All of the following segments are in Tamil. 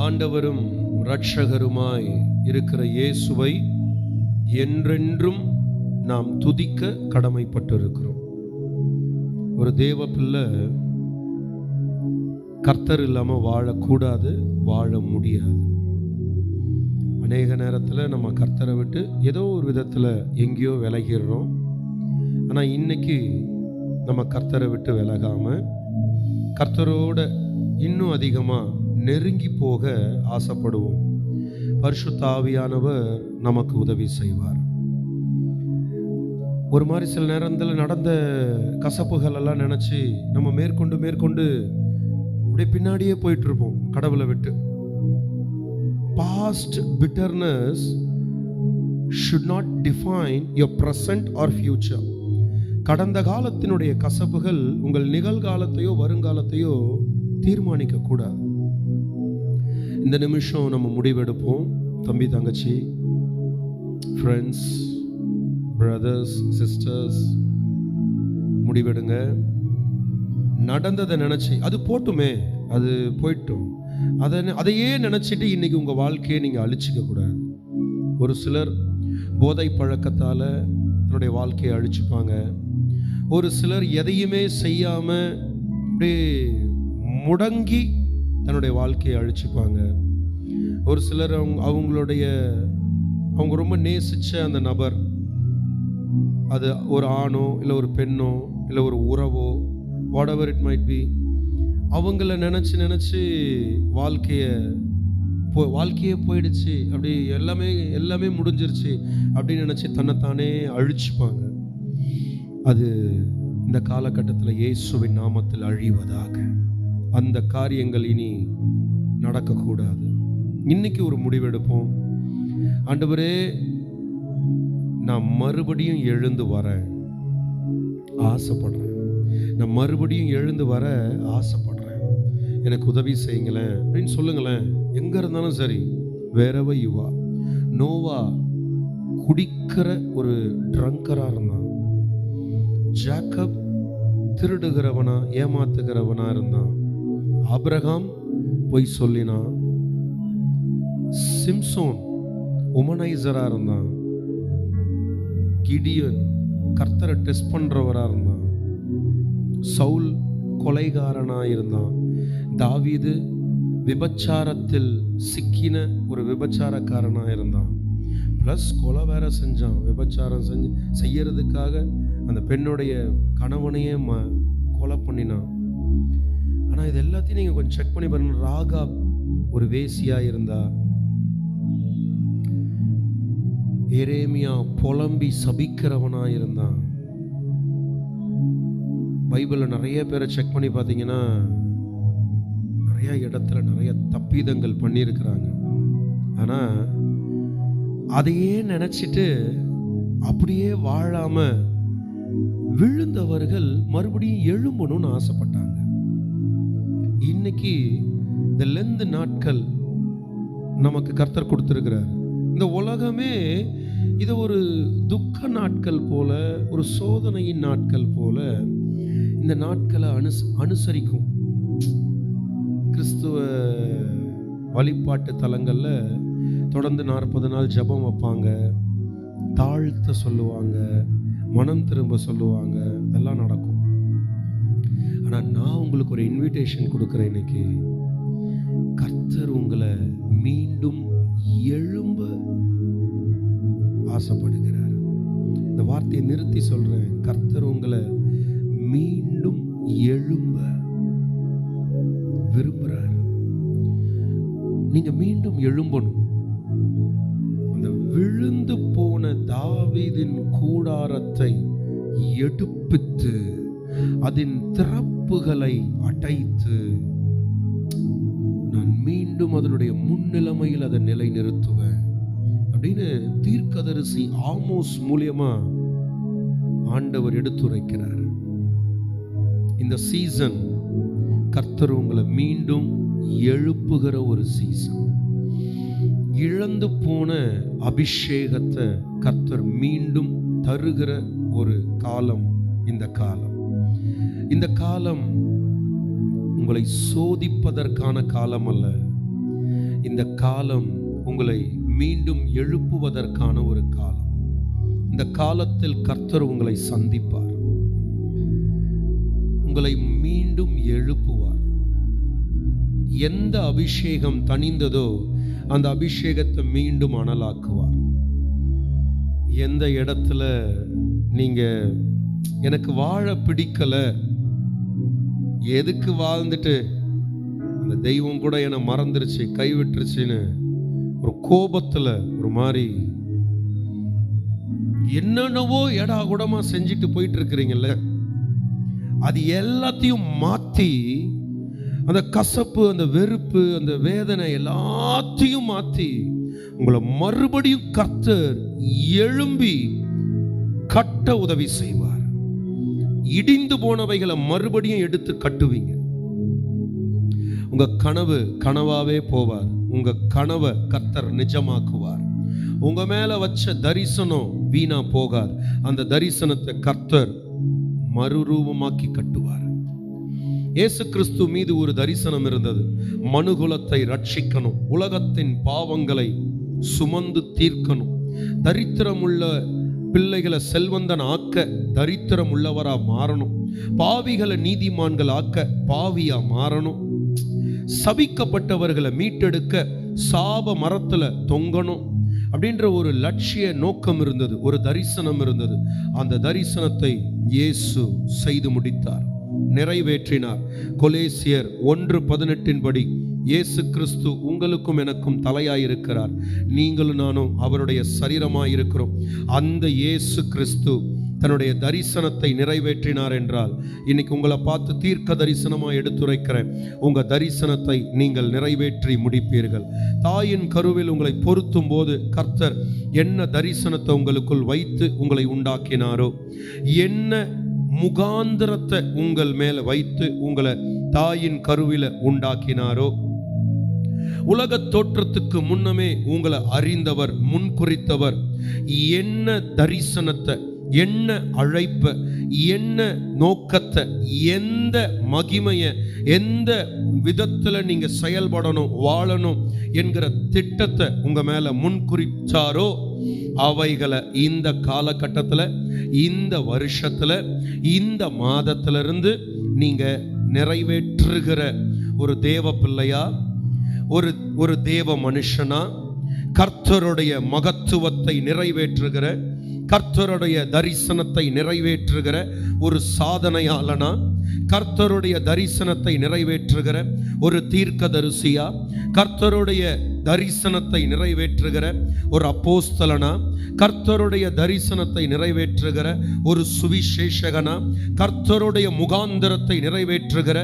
ஆண்டவரும் இரட்சகருமாய் இருக்கிற இயேசுவை என்றென்றும் நாம் துதிக்க கடமைப்பட்டிருக்கிறோம். ஒரு தேவ பிள்ளை கர்த்தர் இல்லாம வாழக்கூடாது, வாழ முடியாது. அநேக நேரத்தில் நம்ம கர்த்தரை விட்டு ஏதோ ஒரு விதத்தில் எங்கேயோ விலகிடுறோம். ஆனால் இன்னைக்கு நம்ம கர்த்தரை விட்டு விலகாம கர்த்தரோட இன்னும் அதிகமாக நெருங்கி போக ஆசைப்படுவோம். பரிசுத்த ஆவியானவர் நமக்கு உதவி செய்வார். ஒரு மாதிரி சில நேரத்தில் நடந்த கசப்புகள் எல்லாம் நினச்சி நம்ம மேற்கொண்டு அப்படியே பின்னாடியே போயிட்டு இருப்போம் கடவுளை விட்டு. Past bitterness should not define your present or future. கடந்த காலத்தினுடைய கசப்புகள் உங்கள் நிகழ்காலத்தையோ வருங்காலத்தையோ தீர்மானிக்க கூடாது. இந்த நிமிஷம் நம்ம முடிவெடுப்போம். தம்பி, தங்கச்சி, ஃப்ரெண்ட்ஸ், பிரதர்ஸ், சிஸ்டர்ஸ், முடிவெடுங்க. நடந்ததை நினைச்சு அது போட்டுமே, அது போயிட்டோம், அதையே நினைச்சிட்டு இன்னைக்கு உங்க வாழ்க்கையை நீங்க அழிச்சிக்க கூடாது. ஒரு சிலர் போதை பழக்கத்தால தன்னுடைய வாழ்க்கையை அழிச்சுப்பாங்க. ஒரு சிலர் எதையுமே செய்யாம அப்படியே முடங்கி தன்னுடைய வாழ்க்கையை அழிச்சுப்பாங்க. ஒரு சிலர் அவங்க ரொம்ப நேசிச்ச அந்த நபர், அது ஒரு ஆணோ இல்லை ஒரு பெண்ணோ இல்லை ஒரு உறவோ, whatever it might be, அவங்கள நினச்சி வாழ்க்கையே போயிடுச்சு, அப்படி எல்லாமே முடிஞ்சிருச்சு அப்படின்னு நினச்சி தன்னைத்தானே அழிச்சுப்பாங்க. அது இந்த காலகட்டத்தில் இயேசுவின் நாமத்தில் அழிவதாக. அந்த காரியங்கள் இனி நடக்கக்கூடாது. இன்னைக்கு ஒரு முடிவெடுப்போம். ஆண்டவரே, நான் மறுபடியும் எழுந்து வர ஆசைப்படுறேன். நான் மறுபடியும் எழுந்து வர ஆசைப்படுறேன். எனக்கு உதவி செய்யுங்களேன் அப்படின்னு சொல்லுங்களேன். எங்க இருந்தாலும் சரி, wherever you are. நோவா குடிக்கிற ஒரு ட்ரங்கரா இருந்தான். ஜாக்கப் திருடுகிறவனா ஏமாத்துகிறவனா இருந்தான். ஆபிரகாம் பொய் சொல்லினான். சிம்சோன் உமனைசரா இருந்தான். கிடியன் கர்த்தரை டெஸ்ட் பண்றவரா இருந்தான். சவுல் கொலைகாரனா இருந்தான். தாவீது விபச்சாரத்தில் சிக்கின ஒரு விபச்சாரக்காரனா இருந்தான். பிளஸ் கொலை வேற செஞ்சான். விபச்சாரம் செய்யறதுக்காக அந்த பெண்ணுடைய கணவனையே கொலை பண்ணினான். ஆனா இது எல்லாத்தையும் நீங்க கொஞ்சம் செக் பண்ணி பாருங்க. ராகாப் ஒரு வேசியா இருந்தா. எரேமியா புலம்பி சபிக்கிறவனா இருந்தான். பைபிளில் நிறைய பேரை செக் பண்ணி பார்த்தீங்கன்னா நிறைய இடத்துல நிறைய தப்பீதங்கள் பண்ணியிருக்கிறாங்க. ஆனால் அதையே நினச்சிட்டு அப்படியே வாழாம விழுந்தவர்கள் மறுபடியும் எழும்பணும்னு ஆசைப்பட்டாங்க. இன்னைக்கு இந்த லெந்து நாட்கள் நமக்கு கர்த்தர் கொடுத்திருக்கிறார். இந்த உலகமே இதை ஒரு துக்க நாட்கள் போல, ஒரு சோதனையின் நாட்கள் போல இந்த நாட்களை அனுசரிக்கும். கிறிஸ்துவ வழிபாட்டு தலங்களில் தொடர்ந்து 40 நாள் ஜெபம் வைப்பாங்க, தாழ்த்த சொல்லுவாங்க, மனம் திரும்ப சொல்லுவாங்க, இதெல்லாம் நடக்கும். ஆனால் நான் உங்களுக்கு ஒரு இன்விடேஷன் கொடுக்குறேன். இன்னைக்கு கர்த்தர் உங்களை மீண்டும் எழும்ப ஆசைப்படுகிறார். இந்த வார்த்தையை நிறுத்தி சொல்றேன். கர்த்தர் உங்களை மீண்டும் எழும்ப விரும்புகிறார். நீங்க மீண்டும் எழும்பணும். அந்த விழுந்து போன தாவீதின் கூடாரத்தை எடுப்பித்து அதன் திறப்புகளை அடைத்து நான் மீண்டும் அதனுடைய முன்னிலைமையில் அதை நிலை நிறுத்துவேன் அப்படின்னு தீர்க்கதரிசி ஆமோஸ் மூலியமா ஆண்டவர் எடுத்துரைக்கிறார். இந்த சீசன் கர்த்தர் உங்களை மீண்டும் எழுப்புகிற ஒரு சீசன். இழந்து போன அபிஷேகத்தை கர்த்தர் மீண்டும் தருகிற ஒரு காலம் இந்த காலம். இந்த காலம் உங்களை சோதிப்பதற்கான காலம் அல்ல. இந்த காலம் உங்களை மீண்டும் எழுப்புவதற்கான ஒரு காலம். இந்த காலத்தில் கர்த்தர் உங்களை சந்திப்பார், உங்களை மீண்டும் எழுப்புவார். எந்த அபிஷேகம் தணிந்ததோ அந்த அபிஷேகத்தை மீண்டும் அனலாக்குவார். எந்த இடத்துல நீங்க எனக்கு வாழ பிடிக்கல, எதுக்கு வாழ்ந்துட்டு அந்த தெய்வம் கூட என்னை மறந்துருச்சு கைவிட்டுருச்சுன்னு ஒரு கோபத்துல ஒரு மாதிரி என்னென்னவோ எடா கூடமா செஞ்சுட்டு போயிட்டு இருக்கிறீங்கல்ல, அது எல்லாத்தையும் மாத்தி, அந்த கசப்பு, அந்த வெறுப்பு, அந்த வேதனை எல்லாத்தையும் மாத்தி உங்களை மறுபடியும் கர்த்தர் எழும்பி கட்ட உதவி செய்வார். இடிந்து போனவைகளை மறுபடியும் எடுத்து கட்டுவீங்க. உங்க கனவு கனவாவே போவார். உங்க கனவை கர்த்தர் நிஜமாக்குவார். உங்க மேல வச்ச தரிசனம் வீணா போகாது. அந்த தரிசனத்தை கர்த்தர் மறுரூபமாக்கி கட்டுவார். இயேசு கிறிஸ்து மீது ஒரு தரிசனம் இருந்தது. மனுகுலத்தை ரட்சிக்கணும், உலகத்தின் பாவங்களை சுமந்து தீர்க்கணும், தரித்திரமுள்ள பிள்ளைகளை செல்வந்தன் ஆக்க தரித்திரம் உள்ளவரா மாறணும், பாவிகளை நீதிமான்கள் ஆக்க பாவியா மாறணும், சபிக்கப்பட்டவர்களை மீட்டெடுக்க சாப மரத்துல தொங்கணும் அப்படின்ற ஒரு லட்சிய நோக்கம் இருந்தது, ஒரு தரிசனம் இருந்தது. அந்த தரிசனத்தை இயேசு செய்து முடித்தார், நிறைவேற்றினார். கொலேசியர் 1:18 படி இயேசு கிறிஸ்து உங்களுக்கும் எனக்கும் தலையாயிருக்கிறார், நீங்களும் நானும் அவருடைய சரீரமாயிருக்கிறோம். அந்த இயேசு கிறிஸ்து தன்னுடைய தரிசனத்தை நிறைவேற்றினார் என்றால், இன்னைக்கு உங்களை பார்த்து தீர்க்க தரிசனமாக எடுத்துரைக்கிறேன், உங்கள் தரிசனத்தை நீங்கள் நிறைவேற்றி முடிப்பீர்கள். தாயின் கருவில் உங்களை பொருத்தும் போது கர்த்தர் என்ன தரிசனத்தை உங்களுக்குள் வைத்து உங்களை உண்டாக்கினாரோ, என்ன முகாந்திரத்தை உங்கள் மேல வைத்து உங்களை தாயின் கருவில உண்டாக்கினாரோ, உலக தோற்றத்துக்கு முன்னமே உங்களை அறிந்தவர், முன்குறித்தவர், என்ன தரிசனத்தை, என்ன அழைப்ப, என்ன நோக்கத்தை, எந்த மகிமைய, எந்த விதத்துல நீங்க செயல்படணும், வாழணும் என்கிற திட்டத்தை உங்க மேல முன்குறிச்சாரோ, அவைகளை இந்த காலகட்டத்தில், இந்த வருஷத்துல, இந்த மாதத்திலிருந்து நீங்க நிறைவேற்றுகிற ஒரு தேவ பிள்ளையா, ஒரு தேவ மனுஷனா, கர்த்தருடைய மகத்துவத்தை நிறைவேற்றுகிற, கர்த்தருடைய தரிசனத்தை நிறைவேற்றுகிற ஒரு சாதனையாளனா, கர்த்தருடைய தரிசனத்தை நிறைவேற்றுகிற ஒரு தீர்க்கதரிசியா, கர்த்தருடைய தரிசனத்தை நிறைவேற்றுகிற ஒரு அப்போஸ்தலனா, கர்த்தருடைய தரிசனத்தை நிறைவேற்றுகிற ஒரு சுவிசேஷகனா, கர்த்தருடைய முகாந்திரத்தை நிறைவேற்றுகிற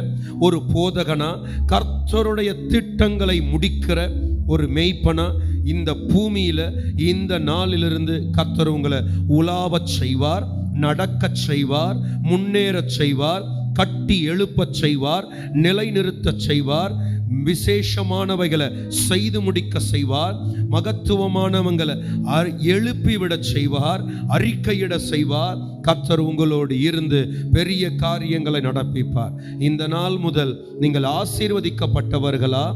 ஒரு போதகனா, கர்த்தருடைய திட்டங்களை முடிக்கிற ஒரு மேய்ப்பனா, இந்த பூமியில இந்த நாளிலிருந்து கர்த்தர் உங்களை உலாவச் செய்வார், நடக்கச் செய்வார், முன்னேறச் செய்வார், கட்டி எழுப்பச் செய்வார், நிலைநிறுத்தச் செய்வார், விசேஷமானவைகளை செய்து முடிக்க செய்வார், மகத்துவமானவங்களை எழுப்பிவிடச் செய்வார், அறிக்கையிட செய்வார். கர்த்தர் உங்களோடு இருந்து பெரிய காரியங்களை நடப்பிப்பார். இந்த நாள் முதல் நீங்கள் ஆசீர்வதிக்கப்பட்டவர்களா,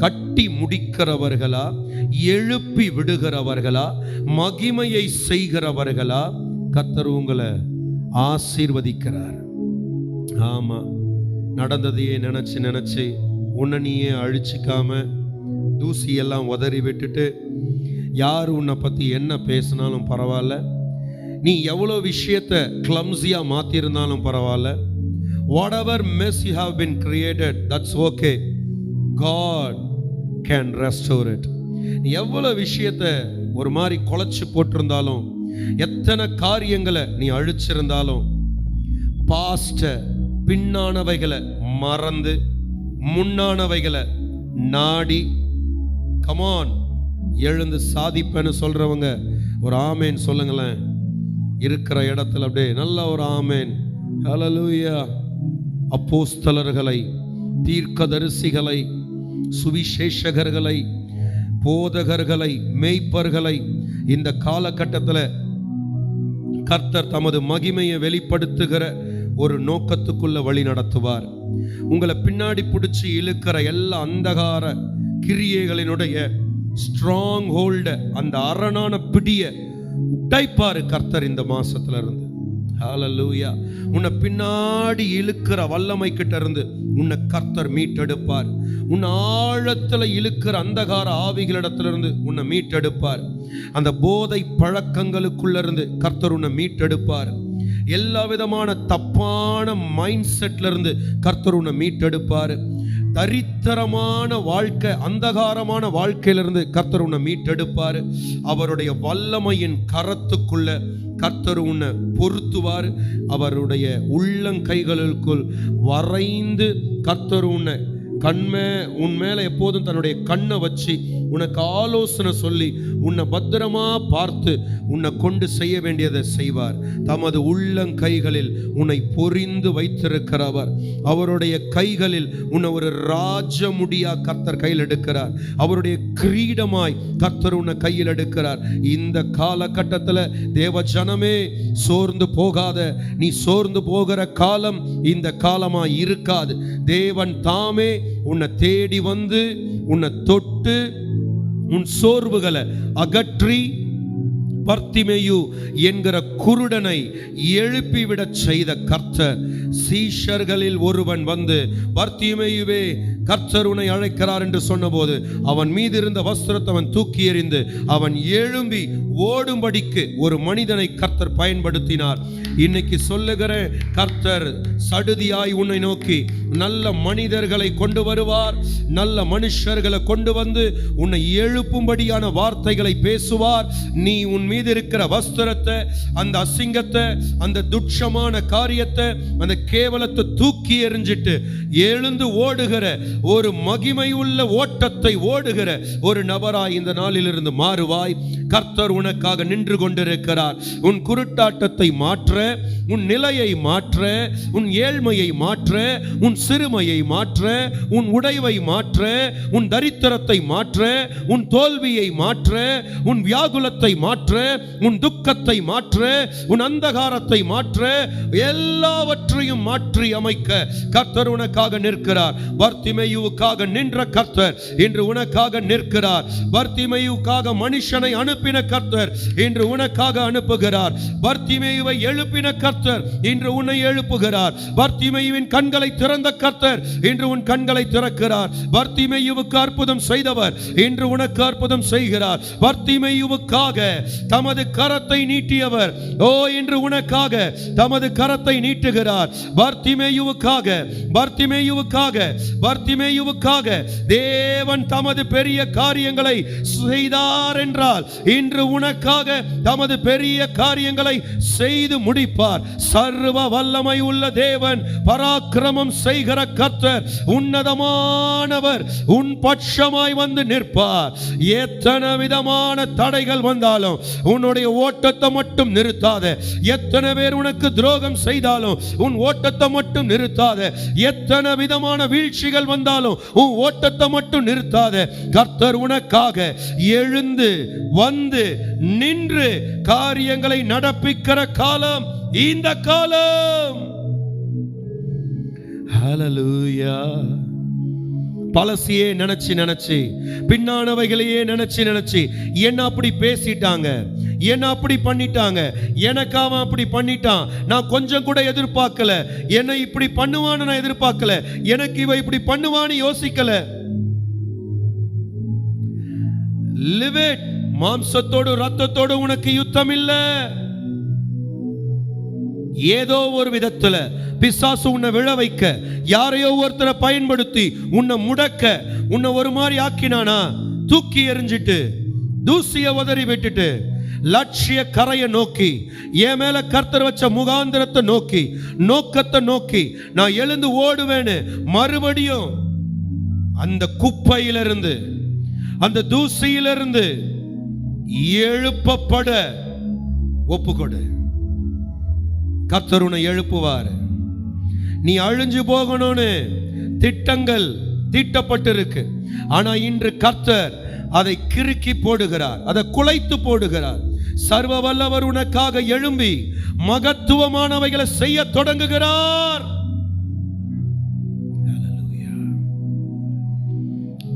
கட்டி முடிக்கிறவர்களா, எழுப்பி விடுகிறவர்களா, மகிமையை செய்கிறவர்களா, கர்த்தர் உங்களை ஆசீர்வதிக்கிறார். ஆமா, நடந்ததையே நினைச்சு உன்னை நீயே அழிச்சிக்காம, தூசியெல்லாம் உதறி விட்டுட்டு, யார் உன்னை பத்தி என்ன பேசினாலும் பரவாயில்ல, நீ எவ்வளோ விஷயத்தை கிளம்ஸியா மாத்திருந்தாலும் பரவாயில்ல, whatever mess you have been created, that's okay, God can restore it. நீ எவ்வளோ விஷயத்தை ஒரு மாதிரி குலைச்சு போட்டிருந்தாலும், எத்தனை காரியங்களை நீ அழிச்சிருந்தாலும், பாஸ்ட பின்னானவைகளை மறந்து முன்னானவைகளை நாடி, கமான் எழுந்து சாதிப்பேன்னு சொல்றவங்க ஒரு ஆமேன் சொல்லுங்களேன். இருக்கிற இடத்துல அப்படியே நல்ல ஒரு ஆமேன். ஹல்லேலூயா. அப்போஸ்தலர்களை, தீர்க்கதரிசிகளை, சுவிசேஷகர்களை, போதகர்களை, மேய்ப்பர்களை இந்த காலகட்டத்தில் கர்த்தர் தமது மகிமையை வெளிப்படுத்துகிற ஒரு நோக்கத்துக்குள்ள வழி நடத்துவார். உங்களை பின்னாடி பிடிச்சி இழுக்கிற எல்லா அந்தகார கிரியைகளினுடைய ஸ்ட்ராங் ஹோல்ட, அந்த அரணான பிடிய உடைப்பாரு கர்த்தர் இந்த மாசத்துல இருந்து. ஹல்லேலூயா. உன்னை பின்னாடி இழுக்கிற வல்லமை கிட்ட இருந்து உன்னை கர்த்தர் மீட்டெடுப்பார். உன் ஆழத்துல இழுக்கிற அந்தகார ஆவிகளிடத்திலிருந்து உன்னை மீட்டெடுப்பார். அந்த போதை பழக்கங்களுக்குள்ள இருந்து கர்த்தர் உன்னை மீட்டெடுப்பார். எல்லா விதமான தப்பான மைண்ட் செட்ல இருந்து கர்த்தர் உன்னை மீட்டெடுப்பார். தரித்திரமான வாழ்க்கை, அந்தகாரமான வாழ்க்கையிலிருந்து கர்த்தர் உன்னை மீட்டெடுப்பார். அவருடைய வல்லமையின் கரத்துக்குள்ள கர்த்தர் உன்னை பொருத்துவார். அவருடைய உள்ளங்கைகளுக்குள் வரைந்து கர்த்தர் உன்னை உன் மேல எப்போதும் தன்னுடைய கண்ணை வச்சு உனக்கு ஆலோசனை சொல்லி உன்னை பத்திரமா பார்த்து உன்னை கொண்டு செய்ய வேண்டியதை செய்வார். தமது உள்ளங்கைகளில் உன்னை பொரிந்து வைத்திருக்கிறவர். அவருடைய கைகளில் உன்னை ஒரு ராஜமுடியா கர்த்தர் கையில் எடுக்கிறார். அவருடைய கிரீடமாய் கர்த்தர் உன்னை கையில் எடுக்கிறார். இந்த காலகட்டத்தில் தேவ ஜனமே சோர்ந்து போகாத. நீ சோர்ந்து போகிற காலம் இந்த காலமாய் இருக்காது. தேவன் தாமே உன்னை தேடி வந்து உன்னை தொட்டு உன் சோர்வுகளை அகற்றி பர்த்திமேயு என்கிற குருடனை எழுப்பிவிடச் செய்த கர்த்தர். சீஷர்களில் ஒருவன் வந்து, பர்த்திமேயுவே, கர்த்தர் உன்னை அழைக்கிறார் என்று சொன்னபோது அவன் மீது இருந்த வஸ்திரத்தை அவன் தூக்கி எறிந்து அவன் எழும்பி ஓடும்படிக்கு ஒரு மனிதனை கர்த்தர் பயன்படுத்தினார். இன்னைக்கு சொல்லுகிற கர்த்தர் சடுதியாய் உன்னை நோக்கி நல்ல மனிதர்களை கொண்டு வருவார். நல்ல மனுஷர்களை கொண்டு வந்து உன்னை எழுப்பும்படியான வார்த்தைகளை பேசுவார். நீ உன் மீது இருக்கிற வஸ்திரத்தை, அந்த அசிங்கத்தை, அந்த துட்சமான காரியத்தை, அந்த கேவலத்தை தூக்கி எறிஞ்சிட்டு எழுந்து ஓடுகிற ஒரு மகிமை உள்ள ஓட்டத்தை ஓடுகிற ஒரு நபராய் இந்த நாளிலிருந்து மாறுவாய். கர்த்தர் உனக்காக நின்று கொண்டிருக்கிறார். உன் குருட்டாட்டத்தை மாற்ற, உன் நிலையை மாற்ற, உன் ஏழ்மையை மாற்ற, உன் சிறுமையை மாற்ற, உன் உடைவை மாற்ற, உன் தரித்திரத்தை மாற்ற, உன் தோல்வியை மாற்ற, உன் வியாகுலத்தை மாற்ற, உன் துக்கத்தை மாற்ற, உன் அந்தகாரத்தை மாற்ற, எல்லாவற்றையும் மாற்றி அமைக்க கர்த்தர் உனக்காக நிற்கிறார். பர்த்திமேயுவுக்காக நின்ற கர்த்தர் இன்று உனக்காக நிற்கிறார். பர்த்திமேயுவுக்காக மனுஷனை அனுப்பின கர்த்தர் இன்று உனக்காக அனுப்புகிறார். பர்த்திமேயுவை எழுப்பின கர்த்தர் இன்று உன்னை எழுப்புகிறார். பர்த்திமேயுவின் கண்களை திறந்த கர்த்தர் இன்று உன் கண்களை திறக்கிறார். பர்த்திமேயுவுக்கு அற்புதம் செய்தவர் இன்று உனக்கு அற்புதம் செய்கிறார். பர்த்திமேயுவுக்காக தமது கரத்தை நீட்டியவர் இன்று உனக்காக தமது கரத்தை நீட்டுகிறார். பர்த்திமேயுவுக்காக தேவன் தமது பெரிய காரியங்களை செய்தார் என்றால் இன்று உனக்காக தமது பெரிய காரியங்களை செய்து முடிப்பார். சர்வ வல்லமை உள்ள தேவன், பராக்கிரமம் செய்கிற கர்த்தர், உன்னதமானவர் உன் பட்சமாய் வந்து நிற்பார். எத்தனை விதமான தடைகள் வந்தாலும் உன்னுடைய ஓட்டத்தை மட்டும் நிறுத்தாத. எத்தனை பேர் உனக்கு துரோகம் செய்தாலும் உன் ஓட்டத்தை மட்டும் நிறுத்தாத. எத்தனை விதமான வீழ்ச்சிகள் வந்தாலும் உன் ஓட்டத்தை மட்டும் நிறுத்தாத. கர்த்தர் உனக்காக எழுந்து வந்து நின்று காரியங்களை நடப்பிக்கிற காலம் இந்த காலம். ஹல்லேலூயா. பழசியே நினைச்சு பின்னானவைகளையே நினைச்சு என்ன அப்படி பேசிட்டாங்க, என்ன அப்படி பண்ணிட்டாங்க, எனக்கு அவன் அப்படி பண்ணிட்டான், நான் கொஞ்சம் கூட எதிர்பார்க்கல, என்னை இப்படி பண்ணுவான்னு நான் எதிர்பார்க்கல, எனக்கு இவ இப்படி பண்ணுவான்னு யோசிக்கல. Live it. மாம்சத்தோடு ரத்தத்தோடு உனக்கு யுத்தம் இல்ல. ஏதோ ஒரு விதத்துல பிசாசு உன்னை விழ வைக்க, யாரையோ ஒருத்தரை பயன்படுத்தி உன்னை முடக்க, உன்னை ஒரு மாதிரி ஆக்கினானா, தூக்கி எறிஞ்சிட்டு தூசிய உதறி விட்டுட்டு லட்சிய கரையை நோக்கி, என் மேல கர்த்தர் வச்ச முகாந்திரத்தை நோக்கி, நோக்கத்தை நோக்கி நான் எழுந்து ஓடுவேன்னு மறுபடியும் அந்த குப்பையிலிருந்து, அந்த தூசியிலிருந்து எழுப்பப்பட ஒப்புக்கொடு. கர்த்தர் உன்னை எழுப்புவார். நீ அழிஞ்சு போகணும்னு திட்டங்கள் தீட்டப்பட்டிருக்கு. ஆனா இன்று கர்த்தர் அதை கிறுக்கி போடுகிறார், அதை குலைத்து போடுகிறார். சர்வ வல்லவர் உனக்காக எழும்பி மகத்துவமானவைகளை செய்ய தொடங்குகிறார்.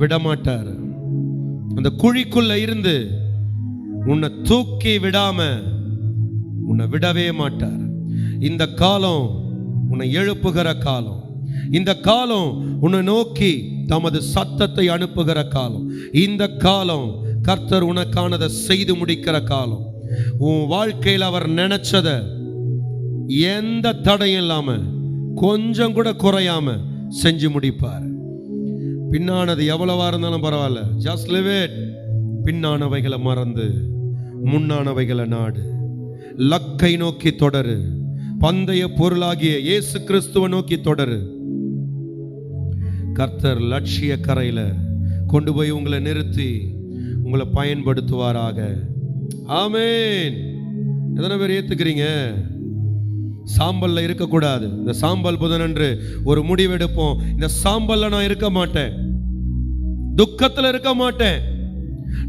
விடமாட்டார். அந்த குழிக்குள்ள இருந்து உன்னை தூக்கி விடாம உன்னை விடவே மாட்டார். இந்த காலம் உன்னை எழுப்புகிற காலம். இந்த காலம் உன்னை நோக்கி தமது சத்தத்தை அனுப்புகிற காலம். இந்த காலம் கர்த்தர் உனக்கானதை செய்து முடிக்கிற காலம். உன் வாழ்க்கையில் அவர் நினைச்சத எந்த தடையும் இல்லாம கொஞ்சம் கூட குறையாம செஞ்சு முடிப்பார். பின்னானது எவ்வளவா இருந்தாலும் பரவாயில்ல, ஜஸ்ட் லிவ் இட். பின்னானவைகளை மறந்து முன்னானவைகளை நாடு. லக்கை நோக்கி தொடரு. பந்தய பொருளாகிய இயேசு கிறிஸ்துவை நோக்கி தொடரு. கர்த்தர் லட்சிய கரையில கொண்டு போய் உங்களை நிறுத்தி உங்களை பயன்படுத்துவாராக. ஆமென். எத்தனை பேர் ஏத்துக்கிறீங்க? சாம்பல்ல இருக்கக்கூடாது. இந்த சாம்பல் புதனன்று ஒரு முடிவெடுப்போம். இந்த சாம்பல்ல நான் இருக்க மாட்டேன், துக்கத்துல இருக்க மாட்டேன்.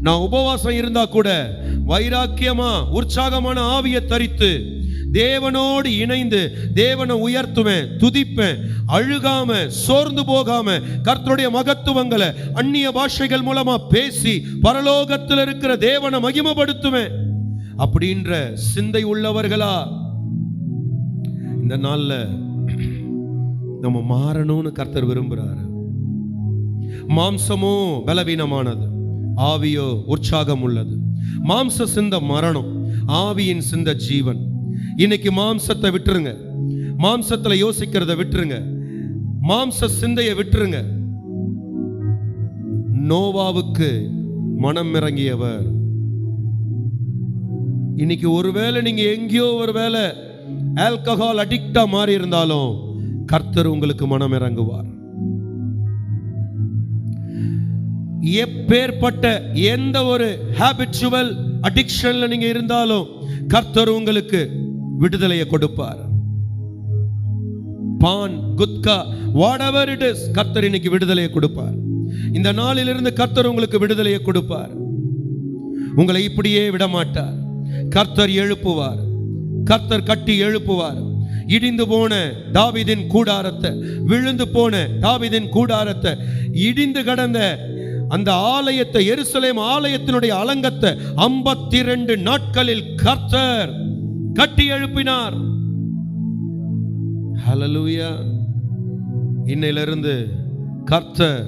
நான் உபவாசம் இருந்தா கூட வைராக்கியமா உற்சாகமான ஆவியை தரித்து தேவனோடு இணைந்து தேவனை உயர்த்துவேன், துதிப்பேன், அழுகாம சோர்ந்து போகாம கர்த்தருடைய மகத்துவங்களை அந்நிய பாஷைகள் மூலமா பேசி பரலோகத்தில் இருக்கிற தேவனை மகிமைப்படுத்துவேன் அப்படின்ற சிந்தை உள்ளவர்களா இந்த நாள்ல நம்ம மாறணும்னு கர்த்தர் விரும்புறாரு. மாம்சமோ பலவீனமானது, ஆவியோ உற்சாகம் உள்ளது. மாம்ச சிந்த மரணம், ஆவியின் சிந்த ஜீவன். இன்னைக்கு மாம்சத்தை விட்டுருங்க, மாம்சத்துல யோசிக்கிறத விட்டுருங்க, மாம்ச சிந்தையை விட்டுருங்க. நோவாவுக்கு மனம் இறங்கியவர். இன்னைக்கு ஒருவேளை நீங்க எங்கேயோ ஒருவேளை ஆல்கஹால் அடிக்டா மாறி இருந்தாலும் கர்த்தர் உங்களுக்கு மனம் இறங்குவார். எப்பேற்பட்ட எந்த ஒரு ஹாபிச்சுவல் அடிக்ஷன்ல நீங்க இருந்தாலும் கர்த்தர் உங்களுக்கு விடுதலையை கொடுப்பார். பான், குட்கா, whatever it is, கர்த்தர் இன்னைக்கு விடுதலையை கொடுப்பார். இந்த நாளிலிருந்து கர்த்தர் உங்களுக்கு விடுதலையை கொடுப்பார். உங்களை இப்படியே விட மாட்டார். கர்த்தர் எழுப்புவார், கர்த்தர் கட்டி எழுப்புவார். இடிந்து போன தாவீதின் கூடாரத்தை, விழுந்து போன தாவீதின் கூடாரத்தை, இடிந்து கடந்த அந்த ஆலயத்தை, எருசலேம் ஆலயத்தினுடைய அலங்கத்தை 52 நாட்களில் கர்த்தர் கட்டி எழுப்பினார். ஹல்லேலூயா. இன்னையிலிருந்து கர்த்தர்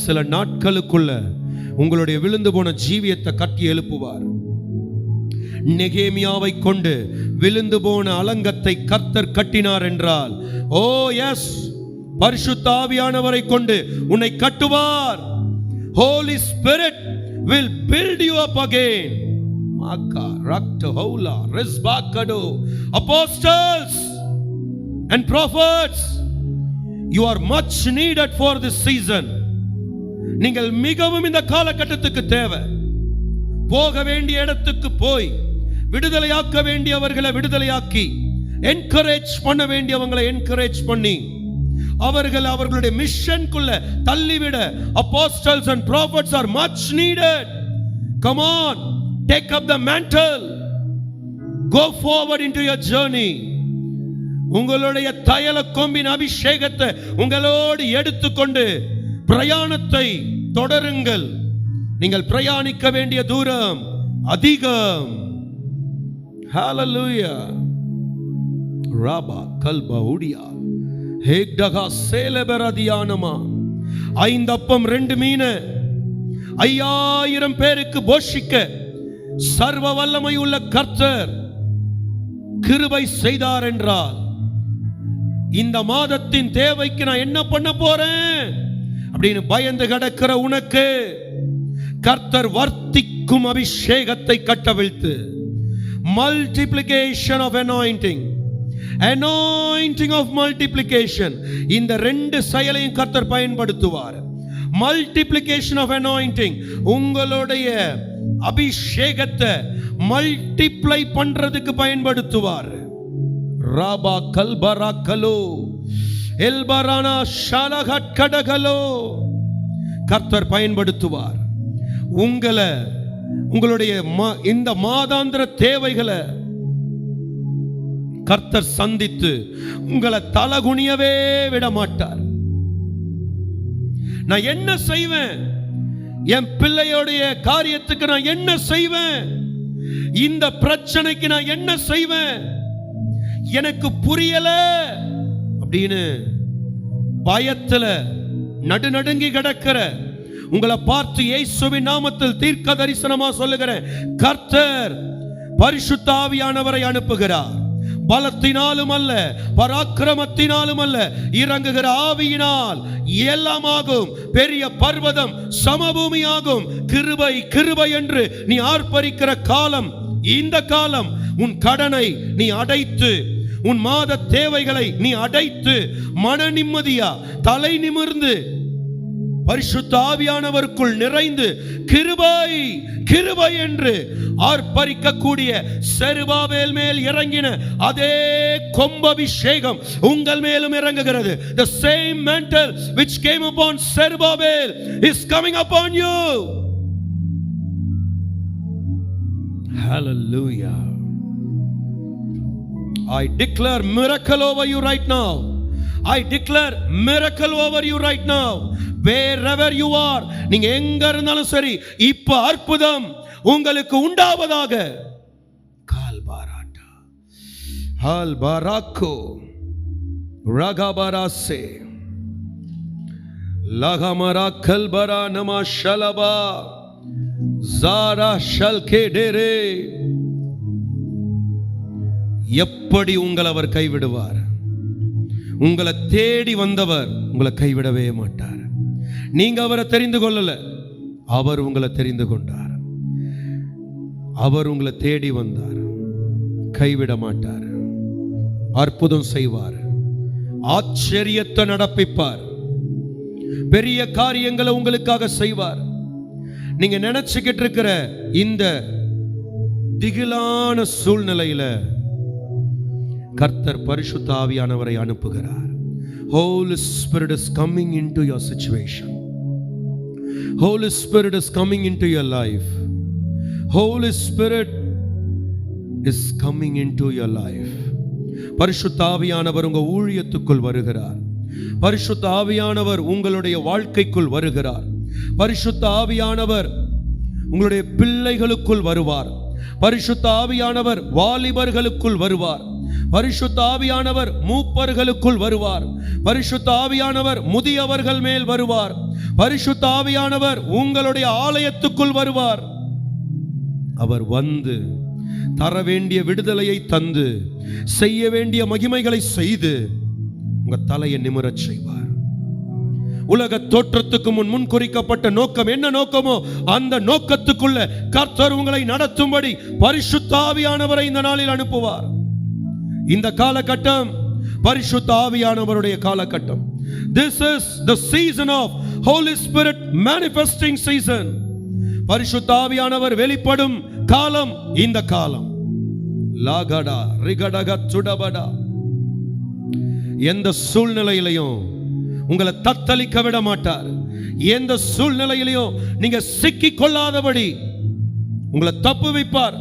சில நாட்களுக்குள்ள உங்களுடைய விழுந்து போன ஜீவியத்தை கட்டி எழுப்புவார். நெகேமியாவை கொண்டு விழுந்து போன அலங்கத்தை கர்த்தர் கட்டினார் என்றால், ஓ எஸ், பரிசுத்த ஆவியானவரை கொண்டு உன்னை கட்டுவார். Holy Spirit will build you up again. Maka rakta hola rizbakado. Apostles and prophets, you are much needed for this season. நீங்கள் மிகவும் இந்த காலகட்டத்துக்கு தேவை. போக வேண்டிய இடத்துக்கு போய் விடுதலையாக்க வேண்டியவர்களை விடுதலையாக்கி, என்கரேஜ் பண்ண வேண்டியவங்களை என்கரேஜ் பண்ணி, அவர்கள் அவர்களுடைய மிஷனுக்குள்ள தள்ளிவிட apostles and prophets are much needed. Come on, take up the mantle, go forward into your journey. உங்களுடைய தைல கொம்பின் அபிஷேகத்தை உங்களோடு எடுத்துக்கொண்டு பிரயாணத்தை தொடருங்கள். நீங்கள் பிரயாணிக்க வேண்டிய தூரம் அதிகம். ஹalleluya. ராபா கல்பா உடியா ஹேக்டகா சேலபரதியானமா. 5 அப்பம் 2 மீன் 5000 பேருக்கு போஷிக்க சர்வ வல்லமை உள்ள கர்த்தர் கிருபை செய்தார் என்றால், இந்த மாதத்தின் தேவைக்கு நான் என்ன பண்ண போறேன் அப்படின்னு பயந்து கிடக்கிற உனக்கு கர்த்தர் வர்த்திக்கும் அபிஷேகத்தை கட்டவிழ்த்து, multiplication of anointing, anointing of multiplication, இந்த 2 செயலையும் கர்த்தர் பயன்படுத்துவார். multiplication of anointing, உங்களுடைய அபிஷேகத்தை மல்டிப்ளை பண்றதுக்கு பயன்படுத்துவார். ராபா கல்பரா கலோ எல்பரானா ஷாலகட் கடகலோ, கர்த்தர் பயன்படுத்துவார். உங்களை, உங்களுடைய இந்த மாதாந்திர தேவைகளை கர்த்தர் சந்தித்து உங்களை தலகுனியவே விட மாட்டார். நான் என்ன செய்வேன், என் பிள்ளையோடைய காரியத்துக்கு நான் என்ன செய்வேன், இந்த பிரச்சனைக்கு நான் என்ன செய்வேன், எனக்கு புரியல அப்படின்னு பயத்துல நடுநடுங்கி கிடக்கிற உங்களை பார்த்து இயேசுவின் நாமத்தில் தீர்க்க தரிசனமா சொல்லுகிறேன், கர்த்தர் பரிசுத்த ஆவியானவரை அனுப்புகிறார். பலத்தினாலும் அல்ல, பராக்கிரமத்தினாலும் அல்ல, இறங்குகிற ஆவியினால் எல்லாமாகும். பெரிய பர்வதம் சமபூமியாகும். கிருபை கிருபை என்று நீ ஆர்ப்பரிக்கிற காலம் இந்த காலம். உன் கடனை நீ அடைத்து, உன் மாத தேவைகளை நீ அடைத்து, மன நிம்மதியா தலை நிமிர்ந்து பரிசுத்த ஆவியானவருக்குள் நிறைந்து கிருபை கிருபை என்று ஆர்ப்பரிக்கக்கூடிய செருபாபேல் மேல் இறங்கின அதே கொம்பபிஷேகம் உங்கள் மேலும் இறங்குகிறது. The same mantle which came upon Zerubbabel is coming upon you. Hallelujah. I declare miracle over you right now. I declare miracle over you right now. Wherever you are, நீங்க எங்க இருந்தாலும் சரி, இப்ப அற்புதம் உங்களுக்கு உண்டாவதாக. கால்பாராட்டா ஹால்பாராக்கோ ரகபராசே லகமரா கல்பரா நமா ஷலபா ஜாரா ஷல்கே டேரே. எப்படி உங்களை அவர் கைவிடுவார்? உங்களை தேடி வந்தவர் உங்களை கைவிடவே மாட்டார். நீங்க அவரை தெரிந்து கொள்ளல, அவர் உங்களை தெரிந்து கொண்டார். அவர் உங்களை தேடி வந்தார். கைவிட மாட்டார். அற்புதம் செய்வார். ஆச்சரியத்தை நடப்பிப்பார். பெரிய காரியங்களை உங்களுக்காக செய்வார். நீங்க நினைச்சுக்கிட்டு இருக்கிற இந்த திகிலான சூழ்நிலையில கர்த்தர் பரிசுத்த ஆவியானவரை அனுப்புகிறார். Holy Spirit is coming into your situation. Holy Spirit is coming into your life. Holy Spirit is coming into your life. பரிசுத்த ஆவியானவர் உங்க ஊழியத்துக்குள் வருகிறார். பரிசுத்த ஆவியானவர் உங்களுடைய வாழ்க்கைக்குள் வருகிறார். பரிசுத்த ஆவியானவர் உங்களுடைய பிள்ளைகளுக்குள் வருவார். பரிசுத்த ஆவியானவர் வாலிபர்களுக்குள் வருவார். பரிசுத்த ஆவியானவர் மூப்பர்களுக்குள் வருவார். பரிசுத்த ஆவியானவர் முதியவர்கள் மேல் வருவார். பரிசுத்த ஆவியானவர் உங்களுடைய ஆலயத்துக்குள் வருவார். அவர் வந்து தர வேண்டிய விடுதலையை தந்து, செய்ய வேண்டிய மகிமைகளை செய்து உங்க தலையை நிமிரச் செய்வார். உலக தோற்றத்துக்கு முன் குறிக்கப்பட்ட நோக்கம் என்ன நோக்கமோ அந்த நோக்கத்துக்குள்ள கர்த்தர் உங்களை நடத்தும்படி பரிசுத்த ஆவியானவரை இந்த நாளில் அனுப்புவார். இந்த காலகட்டம் பரிசுத்த ஆவியானவருடைய காலகட்டம். This is the season of Holy Spirit manifesting season. பரிசுத்த ஆவியானவர் வெளிப்படும் காலம் இந்த காலம். லாகடா ரிகடக சுடபடா. எந்த சூழ்நிலையிலையும் உங்களை தத்தளிக்க விட மாட்டார். எந்த சூழ்நிலையிலையும் நீங்க சிக்கிக் கொள்ளாதபடி உங்களை தப்பு வைப்பார்.